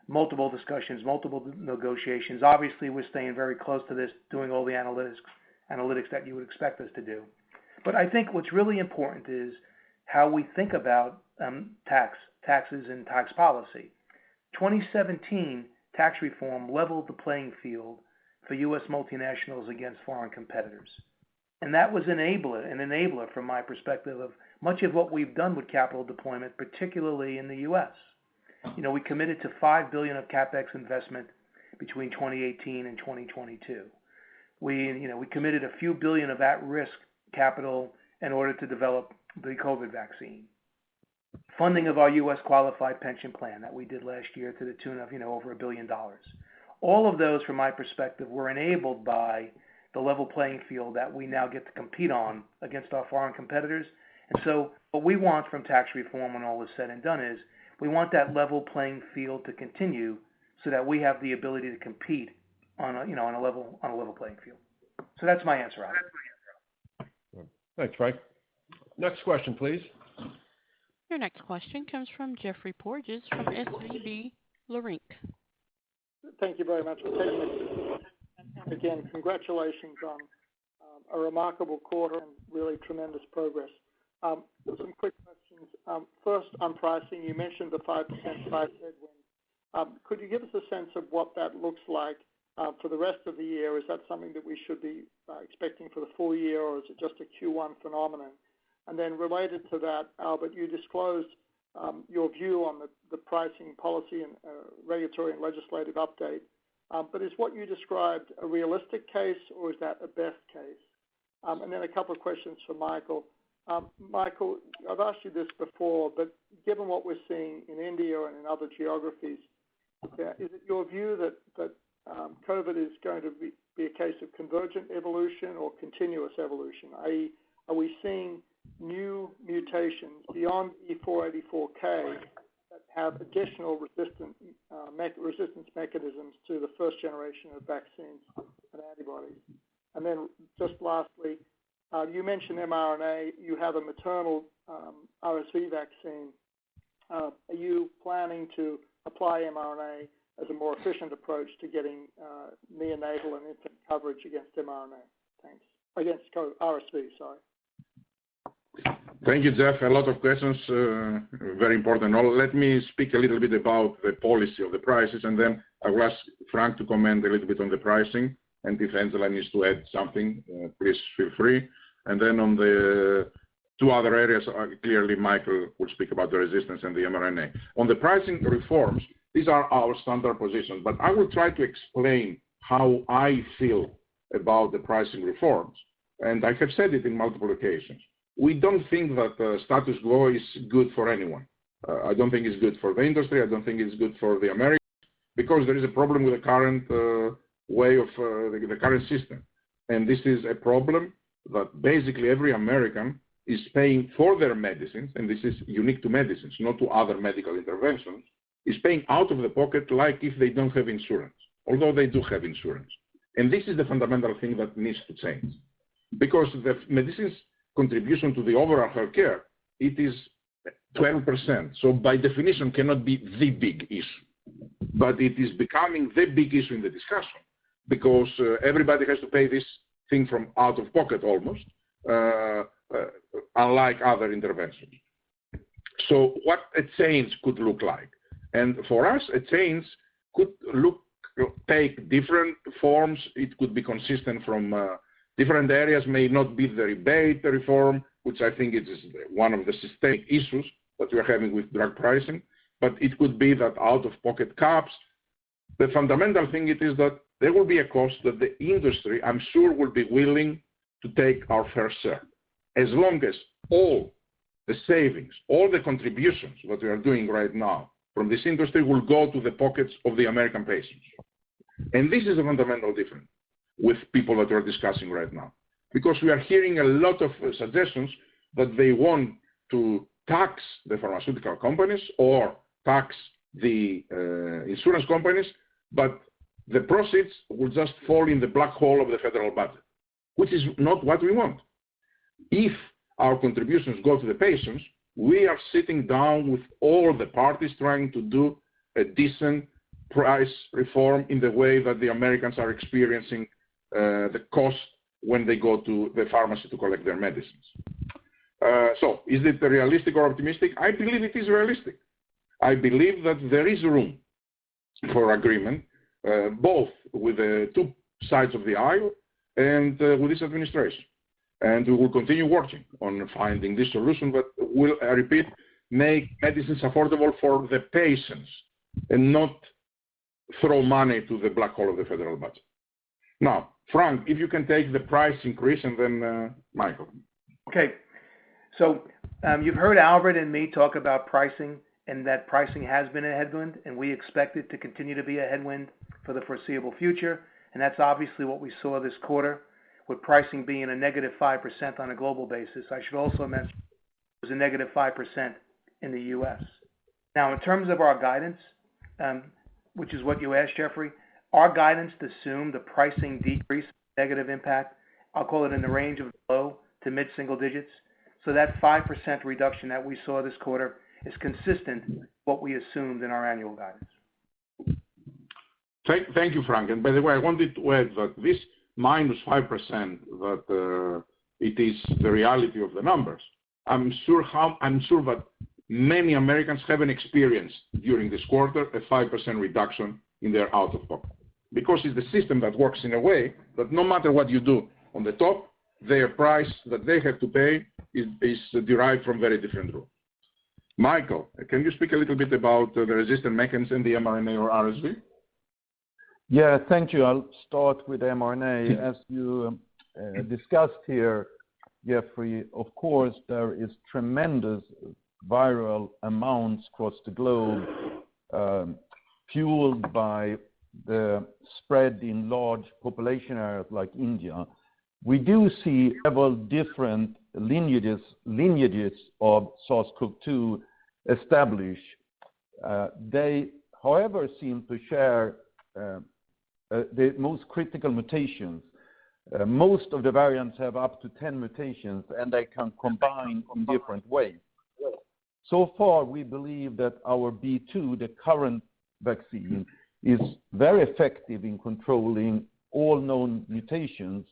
multiple discussions, multiple negotiations. Obviously, we're staying very close to this, doing all the analytics that you would expect us to do. But I think what's really important is how we think about taxes and tax policy. 2017 tax reform leveled the playing field for U.S. multinationals against foreign competitors. And that was an enabler from my perspective of much of what we've done with capital deployment, particularly in the U.S. We committed to $5 billion of CapEx investment between 2018 and 2022. We committed a few billion of at-risk capital in order to develop the COVID vaccine. Funding of our U.S. qualified pension plan that we did last year to the tune of, over $1 billion. All of those, from my perspective, were enabled by the level playing field that we now get to compete on against our foreign competitors. And so what we want from tax reform when all is said and done is we want that level playing field to continue so that we have the ability to compete on a level playing field. So that's my answer, Albert. Thanks, Frank. Next question, please. Your next question comes from Jeffrey Porges from SVB Leerink. Thank you very much for taking it. Again, congratulations on a remarkable quarter and really tremendous progress. Some quick questions. First, on pricing, you mentioned the 5% price headwind. Could you give us a sense of what that looks like for the rest of the year? Is that something that we should be expecting for the full year, or is it just a Q1 phenomenon? And then related to that, Albert, you disclosed your view on the pricing policy and regulatory and legislative update. But is what you described a realistic case, or is that a best case? And then a couple of questions for Michael. Michael, I've asked you this before, but given what we're seeing in India and in other geographies, is it your view that COVID is going to be a case of convergent evolution or continuous evolution? I.e., are we seeing new mutations beyond E484K that have additional resistance mechanisms to the first generation of vaccines and antibodies? And then just lastly, you mentioned mRNA. You have a maternal RSV vaccine. Are you planning to apply mRNA as a more efficient approach to getting neonatal and infant coverage against mRNA? Thanks. Against RSV, sorry. Thank you, Jeff. A lot of questions, very important. Now, let me speak a little bit about the policy of the prices, and then I will ask Frank to comment a little bit on the pricing. And if Angela needs to add something, please feel free. And then on the two other areas, clearly Michael will speak about the resistance and the mRNA. On the pricing reforms, these are our standard positions, but I will try to explain how I feel about the pricing reforms. And I have said it in multiple occasions. We don't think that status quo is good for anyone. I don't think it's good for the industry. I don't think it's good for the Americans, because there is a problem with the current way of the current system. And this is a problem that basically every American is paying for their medicines, and this is unique to medicines, not to other medical interventions, is paying out of the pocket like if they don't have insurance, although they do have insurance. And this is the fundamental thing that needs to change. Because the medicines contribution to the overall healthcare, it is 12%. So by definition cannot be the big issue. But it is becoming the big issue in the discussion, because everybody has to pay this thing from out of pocket almost, unlike other interventions. So what a change could look like? And for us, a change could take different forms. It could be consistent from different areas, may not be the rebate reform, which I think is one of the systemic issues that we are having with drug pricing, but it could be that out-of-pocket caps. The fundamental thing it is that there will be a cost that the industry, I'm sure, will be willing to take our fair share, as long as all the savings, all the contributions that we are doing right now from this industry will go to the pockets of the American patients. And this is a fundamental difference with people that we're discussing right now, because we are hearing a lot of suggestions that they want to tax the pharmaceutical companies or tax the insurance companies, but the proceeds will just fall in the black hole of the federal budget, which is not what we want. If our contributions go to the patients, we are sitting down with all the parties trying to do a decent price reform in the way that the Americans are experiencing the cost when they go to the pharmacy to collect their medicines. So is it realistic or optimistic? I believe it is realistic. I believe that there is room for agreement, both with the two sides of the aisle and with this administration. And we will continue working on finding this solution that will, I repeat, make medicines affordable for the patients and not throw money to the black hole of the federal budget. Now, Frank, if you can take the price increase, and then Michael. Okay. So you've heard Albert and me talk about pricing, and that pricing has been a headwind, and we expect it to continue to be a headwind for the foreseeable future. And that's obviously what we saw this quarter, with pricing being a negative 5% on a global basis. I should also mention it was a negative 5% in the U.S. Now, in terms of our guidance, which is what you asked, Jeffrey, our guidance assumed the pricing decrease, negative impact, I'll call it in the range of low to mid-single digits. So that 5% reduction that we saw this quarter is consistent with what we assumed in our annual guidance. Thank you, Frank. And by the way, I wanted to add that this minus 5%, that it is the reality of the numbers. I'm sure that many Americans haven't experienced during this quarter a 5% reduction in their out-of-pocket, because it's the system that works in a way that no matter what you do on the top, their price that they have to pay is derived from very different rules. Michael, can you speak a little bit about the resistant mechanism in the mRNA or RSV? Yeah, thank you. I'll start with mRNA. As you discussed here, Jeffrey, of course, there is tremendous viral amounts across the globe, fueled by the spread in large population areas like India. We do see several different lineages of SARS-CoV-2 established. They, however, seem to share the most critical mutations. Most of the variants have up to 10 mutations, and they can combine in different ways. So far, we believe that our B2, the current vaccine, is very effective in controlling all known mutations,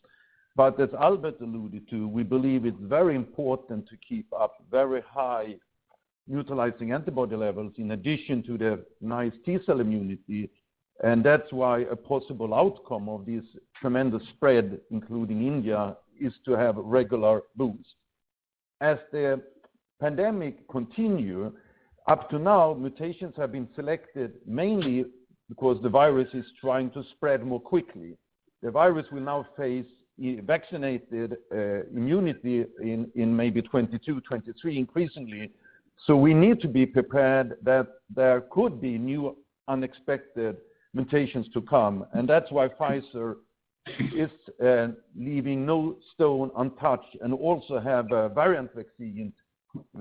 But as Albert alluded to, we believe it's very important to keep up very high neutralizing antibody levels in addition to the nice T-cell immunity. And that's why a possible outcome of this tremendous spread, including India, is to have regular boosts. As the pandemic continues, up to now, mutations have been selected mainly because the virus is trying to spread more quickly. The virus will now face vaccinated immunity in maybe 22, 23 increasingly. So we need to be prepared that there could be new unexpected mutations to come. And that's why Pfizer is leaving no stone untouched and also have a variant vaccine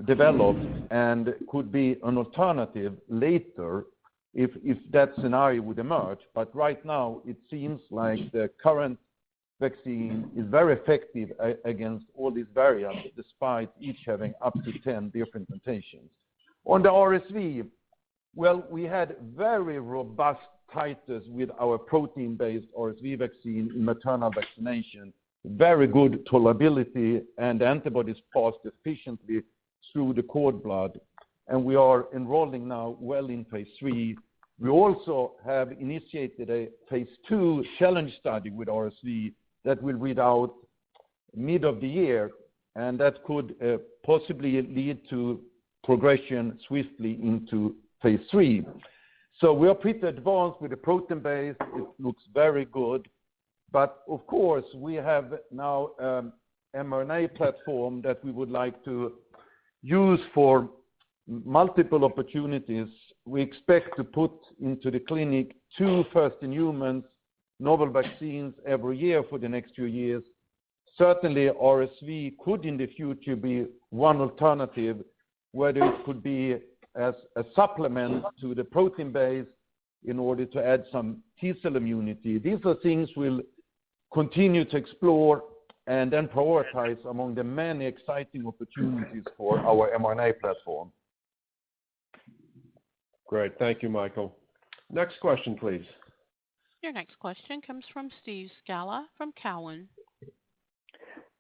developed and could be an alternative later if that scenario would emerge. But right now, it seems like the current vaccine is very effective against all these variants, despite each having up to 10 different mutations. On the RSV, well, we had very robust titers with our protein-based RSV vaccine in maternal vaccination, very good tolerability, and antibodies passed efficiently through the cord blood. And we are enrolling now well in phase 3. We also have initiated a phase 2 challenge study with RSV that will read out mid of the year, and that could possibly lead to progression swiftly into phase 3. So we are pretty advanced with the protein base. It looks very good. But of course, we have now mRNA platform that we would like to use for multiple opportunities. We expect to put into the clinic 2 first-in-humans novel vaccines every year for the next few years. Certainly, RSV could in the future be one alternative, whether it could be as a supplement to the protein base in order to add some T-cell immunity. These are things we'll continue to explore and then prioritize among the many exciting opportunities for our mRNA platform. Great. Thank you, Michael. Next question, please. Your next question comes from Steve Scala from Cowen.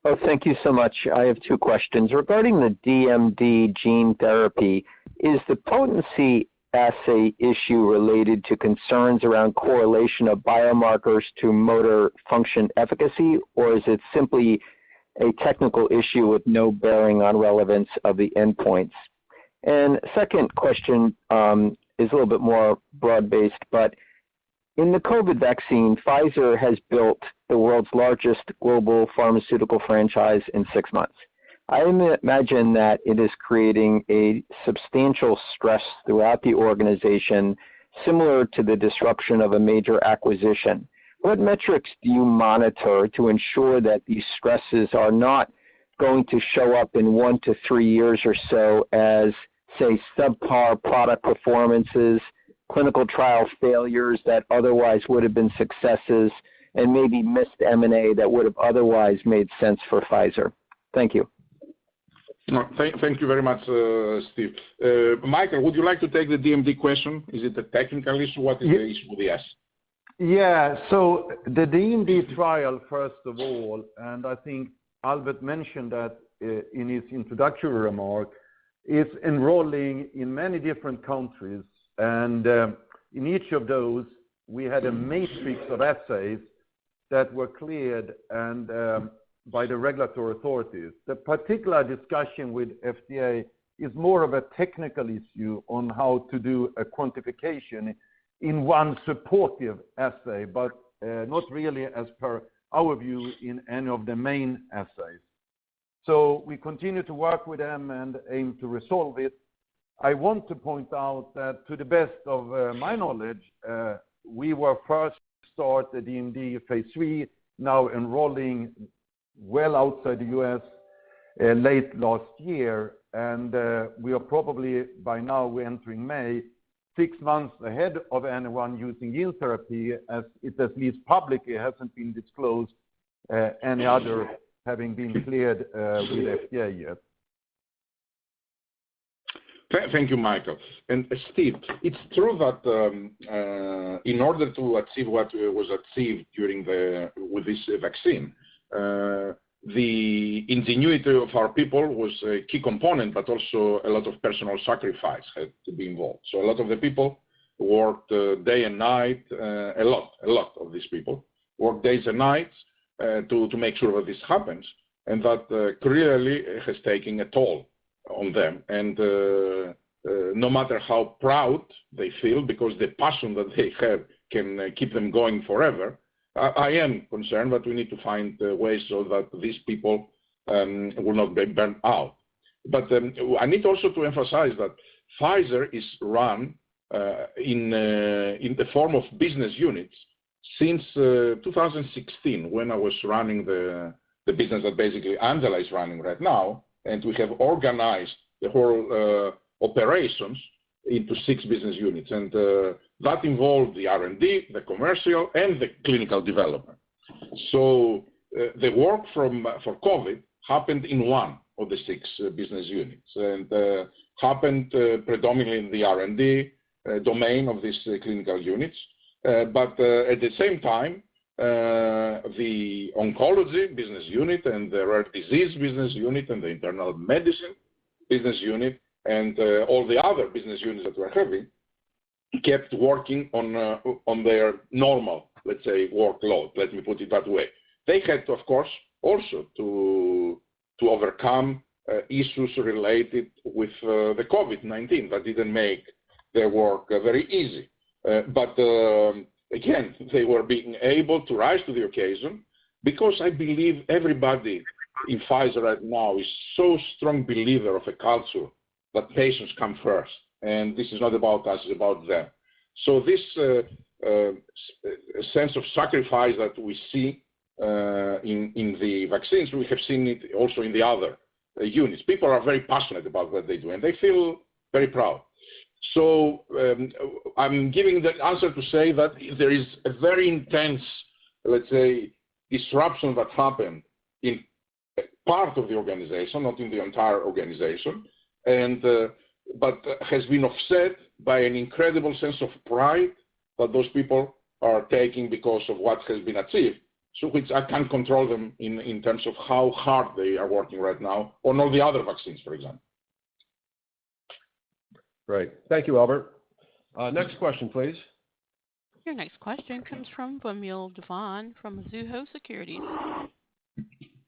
Oh, thank you so much. I have 2 questions. Regarding the DMD gene therapy, is the potency assay issue related to concerns around correlation of biomarkers to motor function efficacy, or is it simply a technical issue with no bearing on relevance of the endpoints? And second question is a little bit more broad-based, but in the COVID vaccine, Pfizer has built the world's largest global pharmaceutical franchise in 6 months. I imagine that it is creating a substantial stress throughout the organization, similar to the disruption of a major acquisition. What metrics do you monitor to ensure that these stresses are not going to show up in 1 to 3 years or so as, say, subpar product performances, clinical trial failures that otherwise would have been successes, and maybe missed M&A that would have otherwise made sense for Pfizer? Thank you. No, thank you very much, Steve. Michael, would you like to take the DMD question? Is it a technical issue? What is the issue with the S? Yeah, so the DMD trial, first of all, and I think Albert mentioned that in his introductory remark, is enrolling in many different countries. And in each of those, we had a matrix of assays that were cleared and by the regulatory authorities. The particular discussion with FDA is more of a technical issue on how to do a quantification in one supportive assay, but not really as per our view in any of the main assays. So we continue to work with them and aim to resolve it. I want to point out that to the best of my knowledge, we were first to start the DMD phase 3, now enrolling well outside the U.S. Late last year, and we are probably, by now we're entering May, 6 months ahead of anyone using gene therapy, as it at least publicly hasn't been disclosed any other having been cleared with FDA yet. Thank you, Michael. And Steve, it's true that in order to achieve what was achieved with this vaccine, the ingenuity of our people was a key component, but also a lot of personal sacrifice had to be involved. So a lot of the people worked day and night, a lot of these people worked days and nights to make sure that this happens. And that clearly has taken a toll on them. And no matter how proud they feel, because the passion that they have can keep them going forever, I am concerned that we need to find ways so that these people will not be burnt out. But I need also to emphasize that Pfizer is run in the form of business units since 2016, when I was running the business that basically Angela is running right now, and we have organized the whole operations into 6 business units, and that involved the R&D, the commercial, and the clinical development. So the work for COVID happened in one of the 6 business units, and happened predominantly in the R&D domain of these clinical units. But at the same time, the oncology business unit and the rare disease business unit and the internal medicine business unit and all the other business units that we're having kept working on their normal, let's say, workload. Let me put it that way. They had to, of course, also to overcome issues related with the COVID-19 that didn't make their work very easy. But again, they were being able to rise to the occasion, because I believe everybody in Pfizer right now is so strong believer of a culture that patients come first. And this is not about us, it's about them. So this sense of sacrifice that we see in the vaccines, we have seen it also in the other units. People are very passionate about what they do, and they feel very proud. So I'm giving the answer to say that there is a very intense, let's say, disruption that happened in part of the organization, not in the entire organization, and but has been offset by an incredible sense of pride that those people are taking because of what has been achieved. So which I can't control them in terms of how hard they are working right now on all the other vaccines, for example. Great. Thank you, Albert. Next question, please. Your next question comes from Vamil Divan from Mizuho Securities.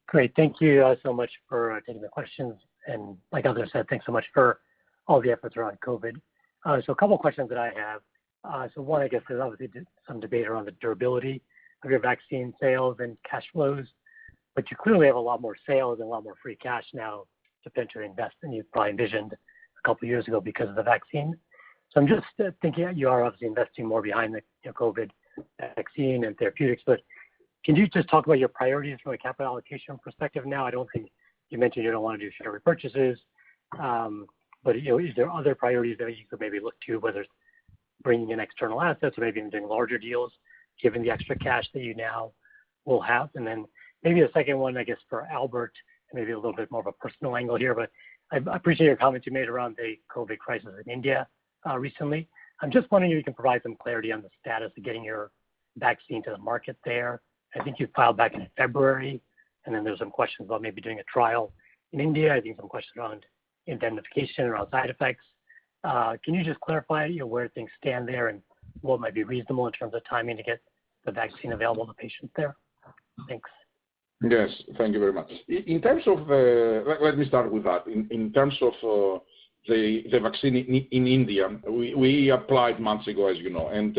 Great. Thank you so much for taking the questions. And like others said, thanks so much for all the efforts around COVID. So a couple of questions that I have. So one, I guess, there's obviously some debate around the durability of your vaccine sales and cash flows, but you clearly have a lot more sales and a lot more free cash now to potentially invest than you probably envisioned a couple of years ago because of the vaccine. So I'm just thinking you are obviously investing more behind the COVID vaccine and therapeutics, but can you just talk about your priorities from a capital allocation perspective now? I don't think you mentioned you don't want to do share repurchases, but is there other priorities that you could maybe look to, whether it's bringing in external assets or maybe even doing larger deals, given the extra cash that you now will have? And then maybe the second one, I guess, for Albert, and maybe a little bit more of a personal angle here, but I appreciate your comments you made around the COVID crisis in India recently. I'm just wondering if you can provide some clarity on the status of getting your vaccine to the market there. I think you filed back in February, and then there's some questions about maybe doing a trial in India. I think some questions around indemnification, around side effects. Can you just clarify where things stand there and what might be reasonable in terms of timing to get the vaccine available to patients there? Thanks. Yes, thank you very much. In terms of let me start with that. In terms of the vaccine in India, we applied months ago, as you know, and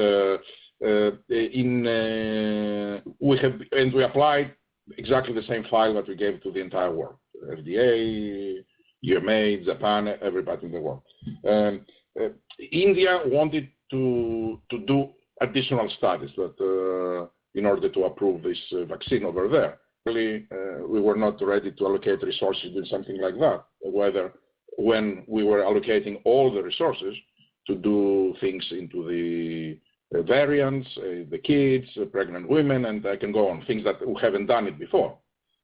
we applied exactly the same file that we gave to the entire world: FDA, EMA, Japan, everybody in the world. India wanted to do additional studies that in order to approve this vaccine over there. Really, we were not ready to allocate resources in something like that, when we were allocating all the resources to do things into the variants, the kids, pregnant women, and I can go on, things that we haven't done it before.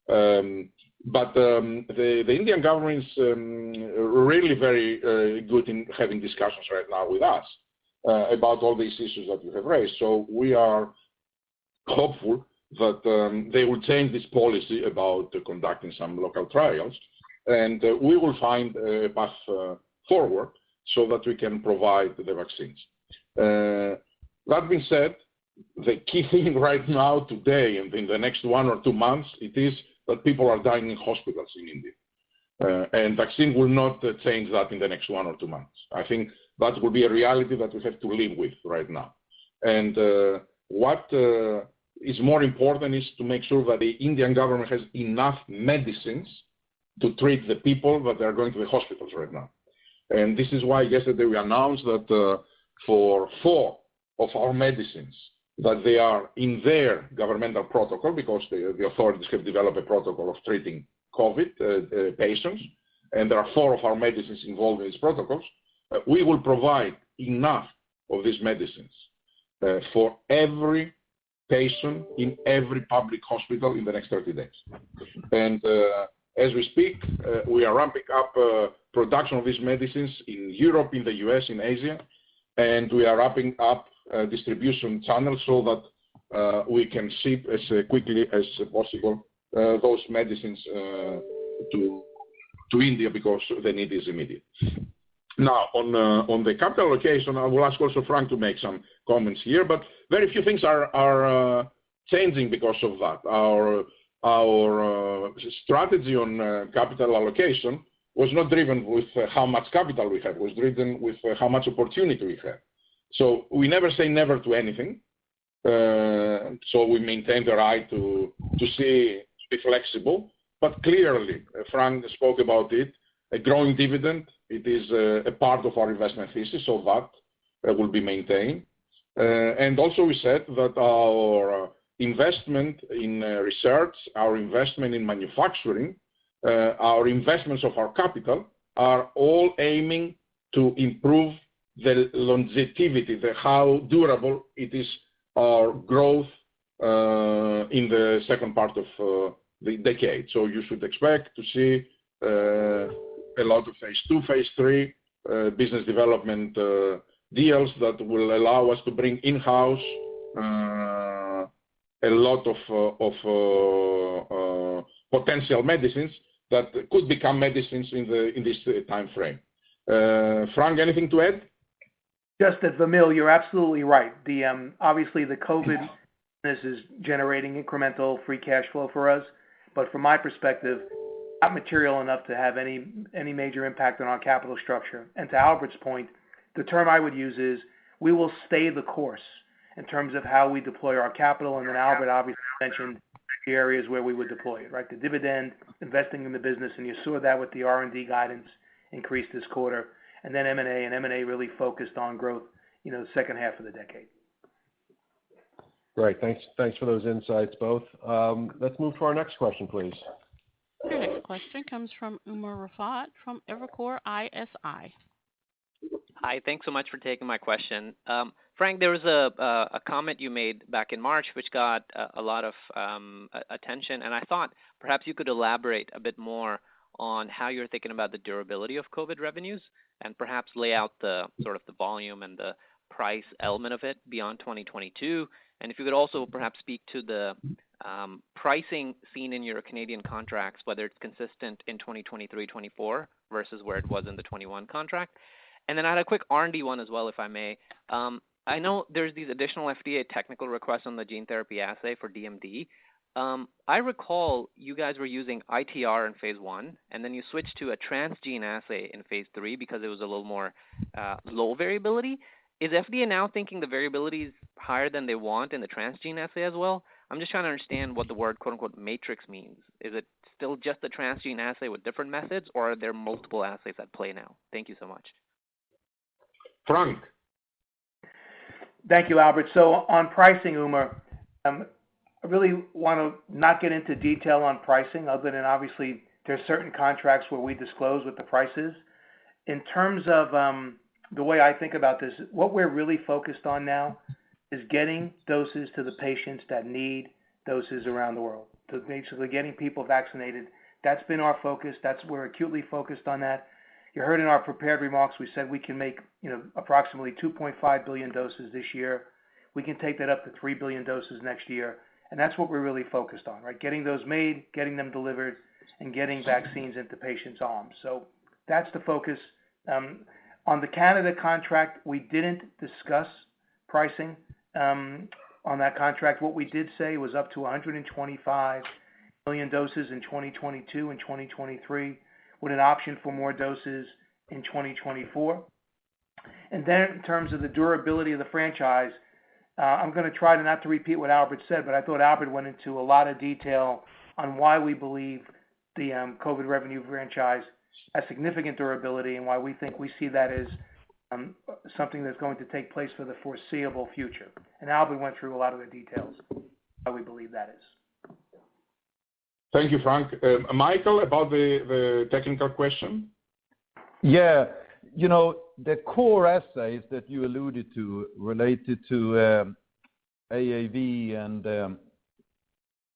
But the Indian government is really very good in having discussions right now with us about all these issues that you have raised. So we are hopeful that they will change this policy about conducting some local trials, and we will find a path forward so that we can provide the vaccines. That being said, the key thing right now, today, and in the next 1 or 2 months, it is that people are dying in hospitals in India. And vaccine will not change that in the next 1 or 2 months. I think that will be a reality that we have to live with right now. And what is more important is to make sure that the Indian government has enough medicines to treat the people that are going to the hospitals right now. And this is why yesterday we announced that for 4 of our medicines, that they are in their governmental protocol, because the authorities have developed a protocol of treating COVID patients, and there are 4 of our medicines involved in these protocols. We will provide enough of these medicines for every patient in every public hospital in the next 30 days. And as we speak, we are ramping up production of these medicines in Europe, in the US, in Asia, and we are ramping up distribution channels so that we can ship as quickly as possible those medicines to India, because the need is immediate. Now, on the capital allocation, I will ask also Frank to make some comments here, but very few things are changing because of that. Our strategy on capital allocation was not driven with how much capital we had, was driven with how much opportunity we had. So we never say never to anything. So we maintain the right to be flexible. But clearly, Frank spoke about it, a growing dividend. It is a part of our investment thesis, so that will be maintained. And also we said that our investment in research, our investment in manufacturing, our investments of our capital are all aiming to improve the longevity, how durable it is, our growth in the second part of the decade. So you should expect to see a lot of phase 2, phase 3 business development deals that will allow us to bring in-house a lot of potential medicines that could become medicines in this time frame. Frank, anything to add? Just that, Vamil, you're absolutely right. Obviously the COVID business is generating incremental free cash flow for us, but from my perspective, not material enough to have any major impact on our capital structure. And to Albert's point, the term I would use is we will stay the course in terms of how we deploy our capital. And then Albert obviously mentioned the areas where we would deploy it, right? The dividend, investing in the business, and you saw that with the R&D guidance increase this quarter. And then M&A really focused on growth, the second half of the decade. Great. Thanks for those insights, both. Let's move to our next question, please. Your next question comes from Umer Raffat from Evercore ISI. Hi, thanks so much for taking my question. Frank, there was a comment you made back in March which got a lot of attention, and I thought perhaps you could elaborate a bit more on how you're thinking about the durability of COVID revenues and perhaps lay out the sort of the volume and the price element of it beyond 2022. And if you could also perhaps speak to the pricing seen in your Canadian contracts, whether it's consistent in 2023-24 versus where it was in the 21 contract. And then I had a quick R&D one as well, if I may. I know there's these additional FDA technical requests on the gene therapy assay for DMD. I recall you guys were using ITR in phase 1, and then you switched to a transgene assay in phase 3 because it was a little more low variability. Is FDA now thinking the variability is higher than they want in the transgene assay as well? I'm just trying to understand what the word quote-unquote matrix means. Is it still just the transgene assay with different methods, or are there multiple assays at play now? Thank you so much. Frank. Thank you, Albert. So on pricing, Umer, I really want to not get into detail on pricing, other than obviously there's certain contracts where we disclose what the price is. In terms of the way I think about this, what we're really focused on now is getting doses to the patients that need doses around the world. So basically getting people vaccinated. That's been our focus. We're acutely focused on that. You heard in our prepared remarks, we said we can make approximately 2.5 billion doses this year. We can take that up to 3 billion doses next year. And that's what we're really focused on, right? Getting those made, getting them delivered, and getting vaccines into patients' arms. So that's the focus. On the Canada contract, we didn't discuss pricing on that contract. What we did say was up to 125 million doses in 2022 and 2023, with an option for more doses in 2024. And then in terms of the durability of the franchise, I'm going to try to not to repeat what Albert said, but I thought Albert went into a lot of detail on why we believe the COVID revenue franchise has significant durability and why we think we see that as something that's going to take place for the foreseeable future. And Albert went through a lot of the details why we believe that is. Thank you, Frank. Michael, about the technical question? Yeah, the core assays that you alluded to related to AAV and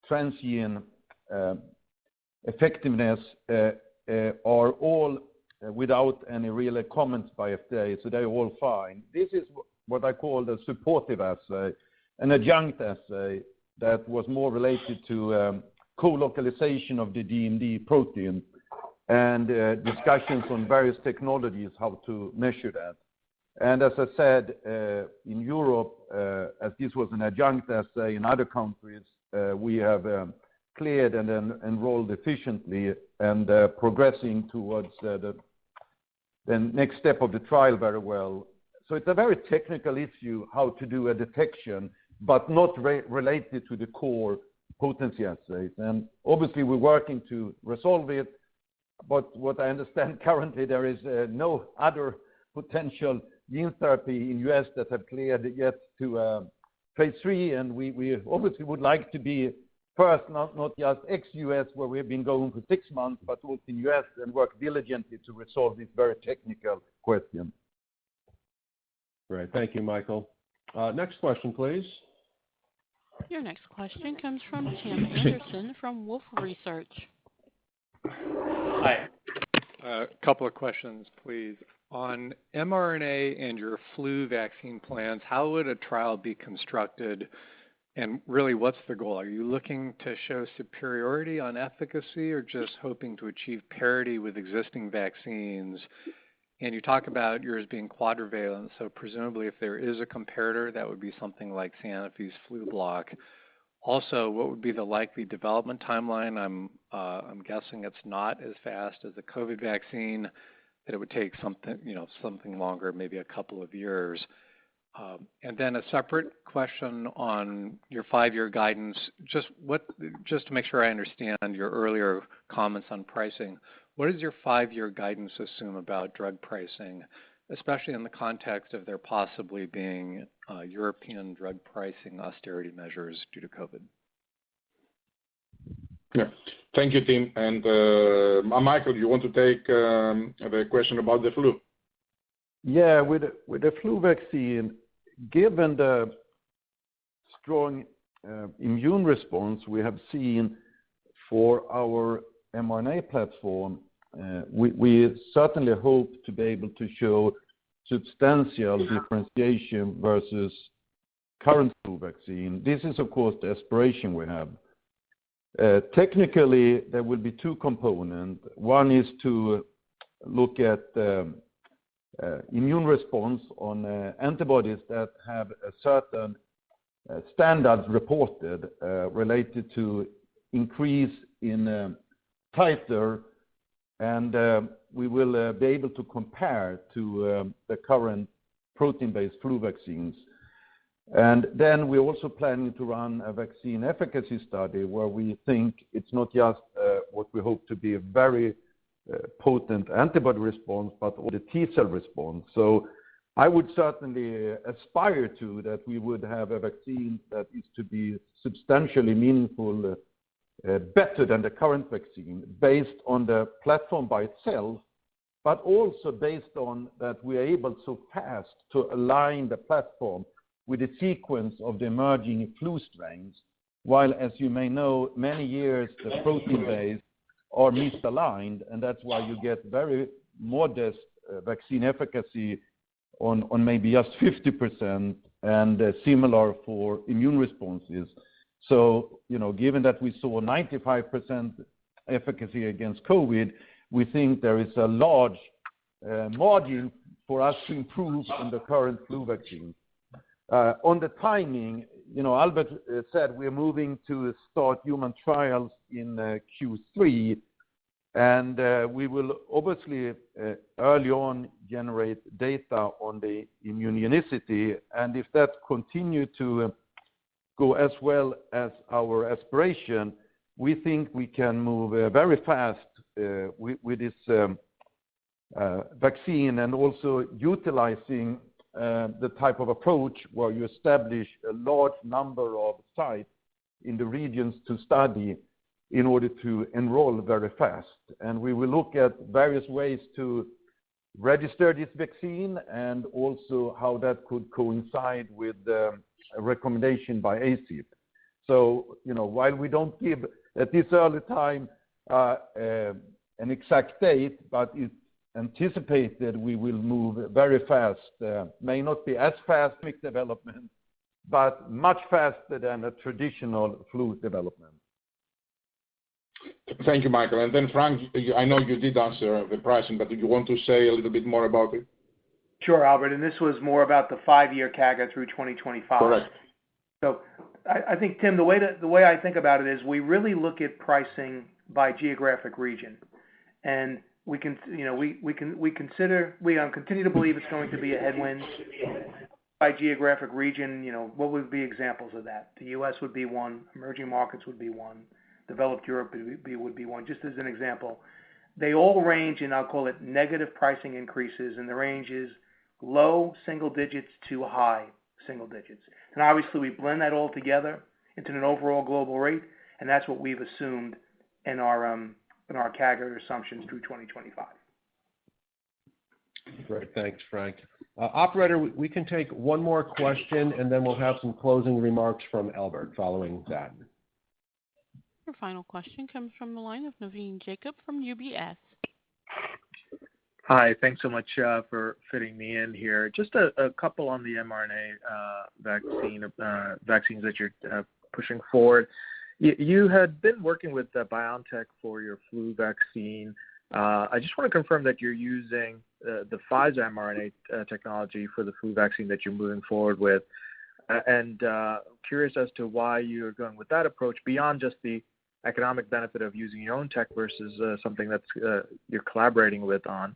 transient effectiveness are all without any real comments by FDA, so they're all fine. This is what I call the supportive assay, an adjunct assay that was more related to co-localization of the DMD protein and discussions on various technologies how to measure that. And as I said, in Europe, as this was an adjunct assay, in other countries, we have cleared and then enrolled efficiently and progressing towards the next step of the trial very well. So it's a very technical issue how to do a detection, but not related to the core potency assays. And obviously we're working to resolve it, but what I understand currently there is no other potential gene therapy in US that have cleared yet to phase 3, and we obviously would like to be first, not just ex-US where we've been going for 6 months, but also in US and work diligently to resolve this very technical question. Great, thank you, Michael. Next question, please. Your next question comes from Tim Anderson from Wolfe Research. Hi. A couple of questions, please. On mRNA and your flu vaccine plans, how would a trial be constructed? And really, what's the goal? Are you looking to show superiority on efficacy or just hoping to achieve parity with existing vaccines? And you talk about yours being quadrivalent, so presumably if there is a comparator, that would be something like Sanofi's flu block. Also, what would be the likely development timeline? I'm guessing it's not as fast as the COVID vaccine, that it would take something longer, maybe a couple of years. And then a separate question on your 5-year guidance. Just to make sure I understand your earlier comments on pricing, what does your 5-year guidance assume about drug pricing, especially in the context of there possibly being European drug pricing austerity measures due to COVID? Yeah. Thank you, Tim. And Michael, you want to take the question about the flu? Yeah, with the flu vaccine, given the strong immune response we have seen for our mRNA platform, we certainly hope to be able to show substantial differentiation versus current flu vaccine. This is, of course, the aspiration we have. Technically, there will be 2 components. One is to look at immune response on antibodies that have a certain standards reported related to increase in titer, and we will be able to compare to the current protein-based flu vaccines. And then we're also planning to run a vaccine efficacy study where we think it's not just what we hope to be a very potent antibody response, but all the T-cell response. So I would certainly aspire to that we would have a vaccine that is to be substantially meaningful, better than the current vaccine, based on the platform by itself, but also based on that we are able so fast to align the platform with the sequence of the emerging flu strains, while, as you may know, many years the protein base are misaligned, and that's why you get very modest vaccine efficacy on maybe just 50%, and similar for immune responses. So, given that we saw 95% efficacy against COVID, we think there is a large margin for us to improve on the current flu vaccine. On the timing, Albert said we're moving to start human trials in Q3, and we will obviously early on generate data on the immunogenicity, and if that continue to go as well as our aspiration, we think we can move very fast with this vaccine, and also utilizing the type of approach where you establish a large number of sites in the regions to study in order to enroll very fast. And we will look at various ways to register this vaccine and also how that could coincide with a recommendation by ACIP. So, while we don't give at this early time an exact date, but it's anticipated we will move very fast. May not be as fast with development, but much faster than a traditional flu development. Thank you, Michael. And then Frank, I know you did answer the pricing, but do you want to say a little bit more about it? Sure, Albert. And this was more about the 5-year CAGR through 2025. Correct. So I think, Tim, the way I think about it is we really look at pricing by geographic region, and we can continue to believe it's going to be a headwind by geographic region. What would be examples of that? The U.S. would be one, emerging markets would be one, developed Europe would be one. Just as an example, they all range in, I'll call it, negative pricing increases, and the range is low single digits to high single digits. And obviously, we blend that all together into an overall global rate, and that's what we've assumed in our CAGR assumptions through 2025. Great, thanks, Frank. Operator, we can take one more question, and then we'll have some closing remarks from Albert following that. Your final question comes from the line of Naveen Jacob from UBS. Hi, thanks so much for fitting me in here. Just a couple on the mRNA vaccines that you're pushing forward. You had been working with BioNTech for your flu vaccine. I just want to confirm that you're using the Pfizer mRNA technology for the flu vaccine that you're moving forward with. And curious as to why you're going with that approach beyond just the economic benefit of using your own tech versus something that's you're collaborating with on.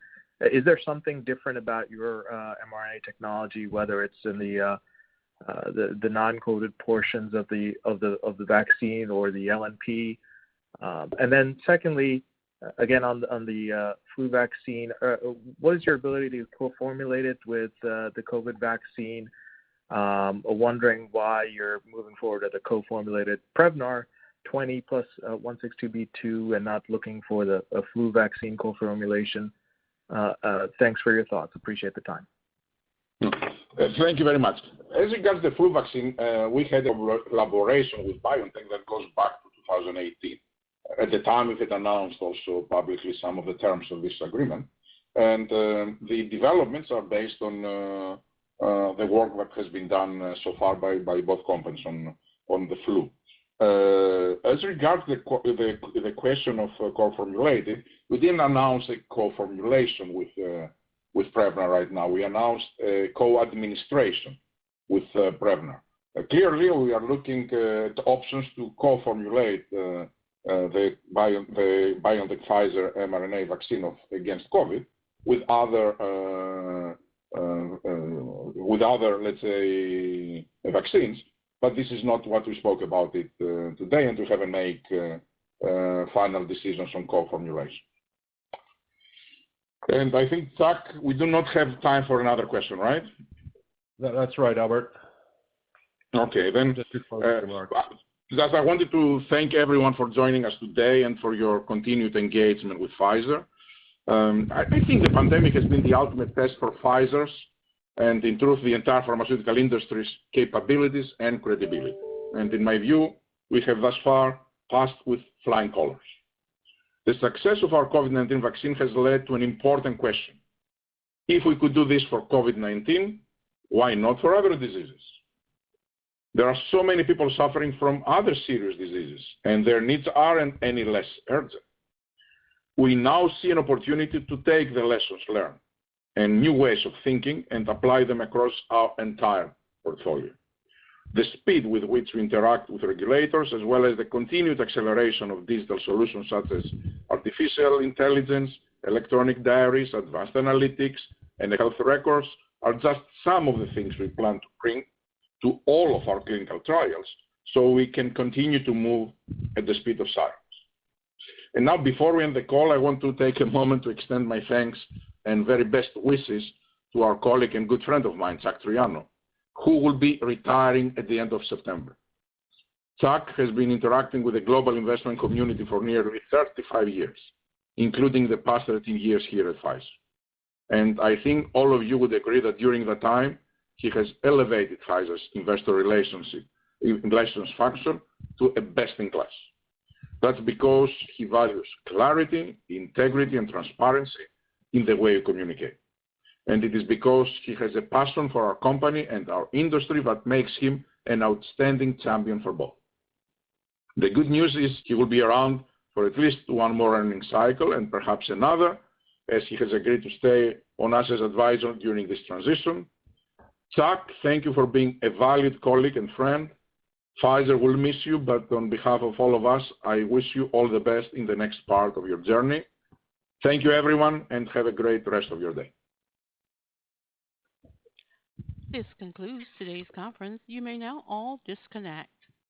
Is there something different about your mRNA technology, whether it's in the non-coded portions of the vaccine or the LNP? And then secondly, again on the flu vaccine, what is your ability to co-formulate it with the COVID vaccine? Wondering why you're moving forward with a co-formulated Prevnar 20 plus 162b2 and not looking for a flu vaccine co-formulation. Thanks for your thoughts. Appreciate the time. Thank you very much. As regards the flu vaccine, we had a collaboration with BioNTech that goes back to 2018. At the time, we had announced also publicly some of the terms of this agreement. And the developments are based on the work that has been done so far by both companies on the flu. As regards the question of co-formulated, we didn't announce a co-formulation with Prevnar right now. We announced a co-administration with Prevnar. Clearly, we are looking at options to co-formulate the BioNTech Pfizer mRNA vaccine against COVID with other, let's say, vaccines. But this is not what we spoke about it today, and we haven't made final decisions on co-formulation. And I think, Zach, we do not have time for another question, right? That's right, Albert. Okay, then. Just I wanted to thank everyone for joining us today and for your continued engagement with Pfizer. I think the pandemic has been the ultimate test for Pfizer's and, in truth, the entire pharmaceutical industry's capabilities and credibility. And in my view, we have thus far passed with flying colors. The success of our COVID-19 vaccine has led to an important question. If we could do this for COVID-19, why not for other diseases? There are so many people suffering from other serious diseases, and their needs aren't any less urgent. We now see an opportunity to take the lessons learned and new ways of thinking and apply them across our entire portfolio. The speed with which we interact with regulators, as well as the continued acceleration of digital solutions such as artificial intelligence, electronic diaries, advanced analytics, and health records, are just some of the things we plan to bring to all of our clinical trials so we can continue to move at the speed of science. And now, before we end the call, I want to take a moment to extend my thanks and very best wishes to our colleague and good friend of mine, Chuck Triano, who will be retiring at the end of September. Chuck has been interacting with the global investment community for nearly 35 years, including the past 13 years here at Pfizer. And I think all of you would agree that during that time, he has elevated Pfizer's investor relations function to a best-in-class. That's because he values clarity, integrity, and transparency in the way we communicate. And it is because he has a passion for our company and our industry that makes him an outstanding champion for both. The good news is he will be around for at least one more earnings cycle and perhaps another, as he has agreed to stay on us as advisor during this transition. Chuck, thank you for being a valued colleague and friend. Pfizer will miss you, but on behalf of all of us, I wish you all the best in the next part of your journey. Thank you, everyone, and have a great rest of your day. This concludes today's conference. You may now all disconnect.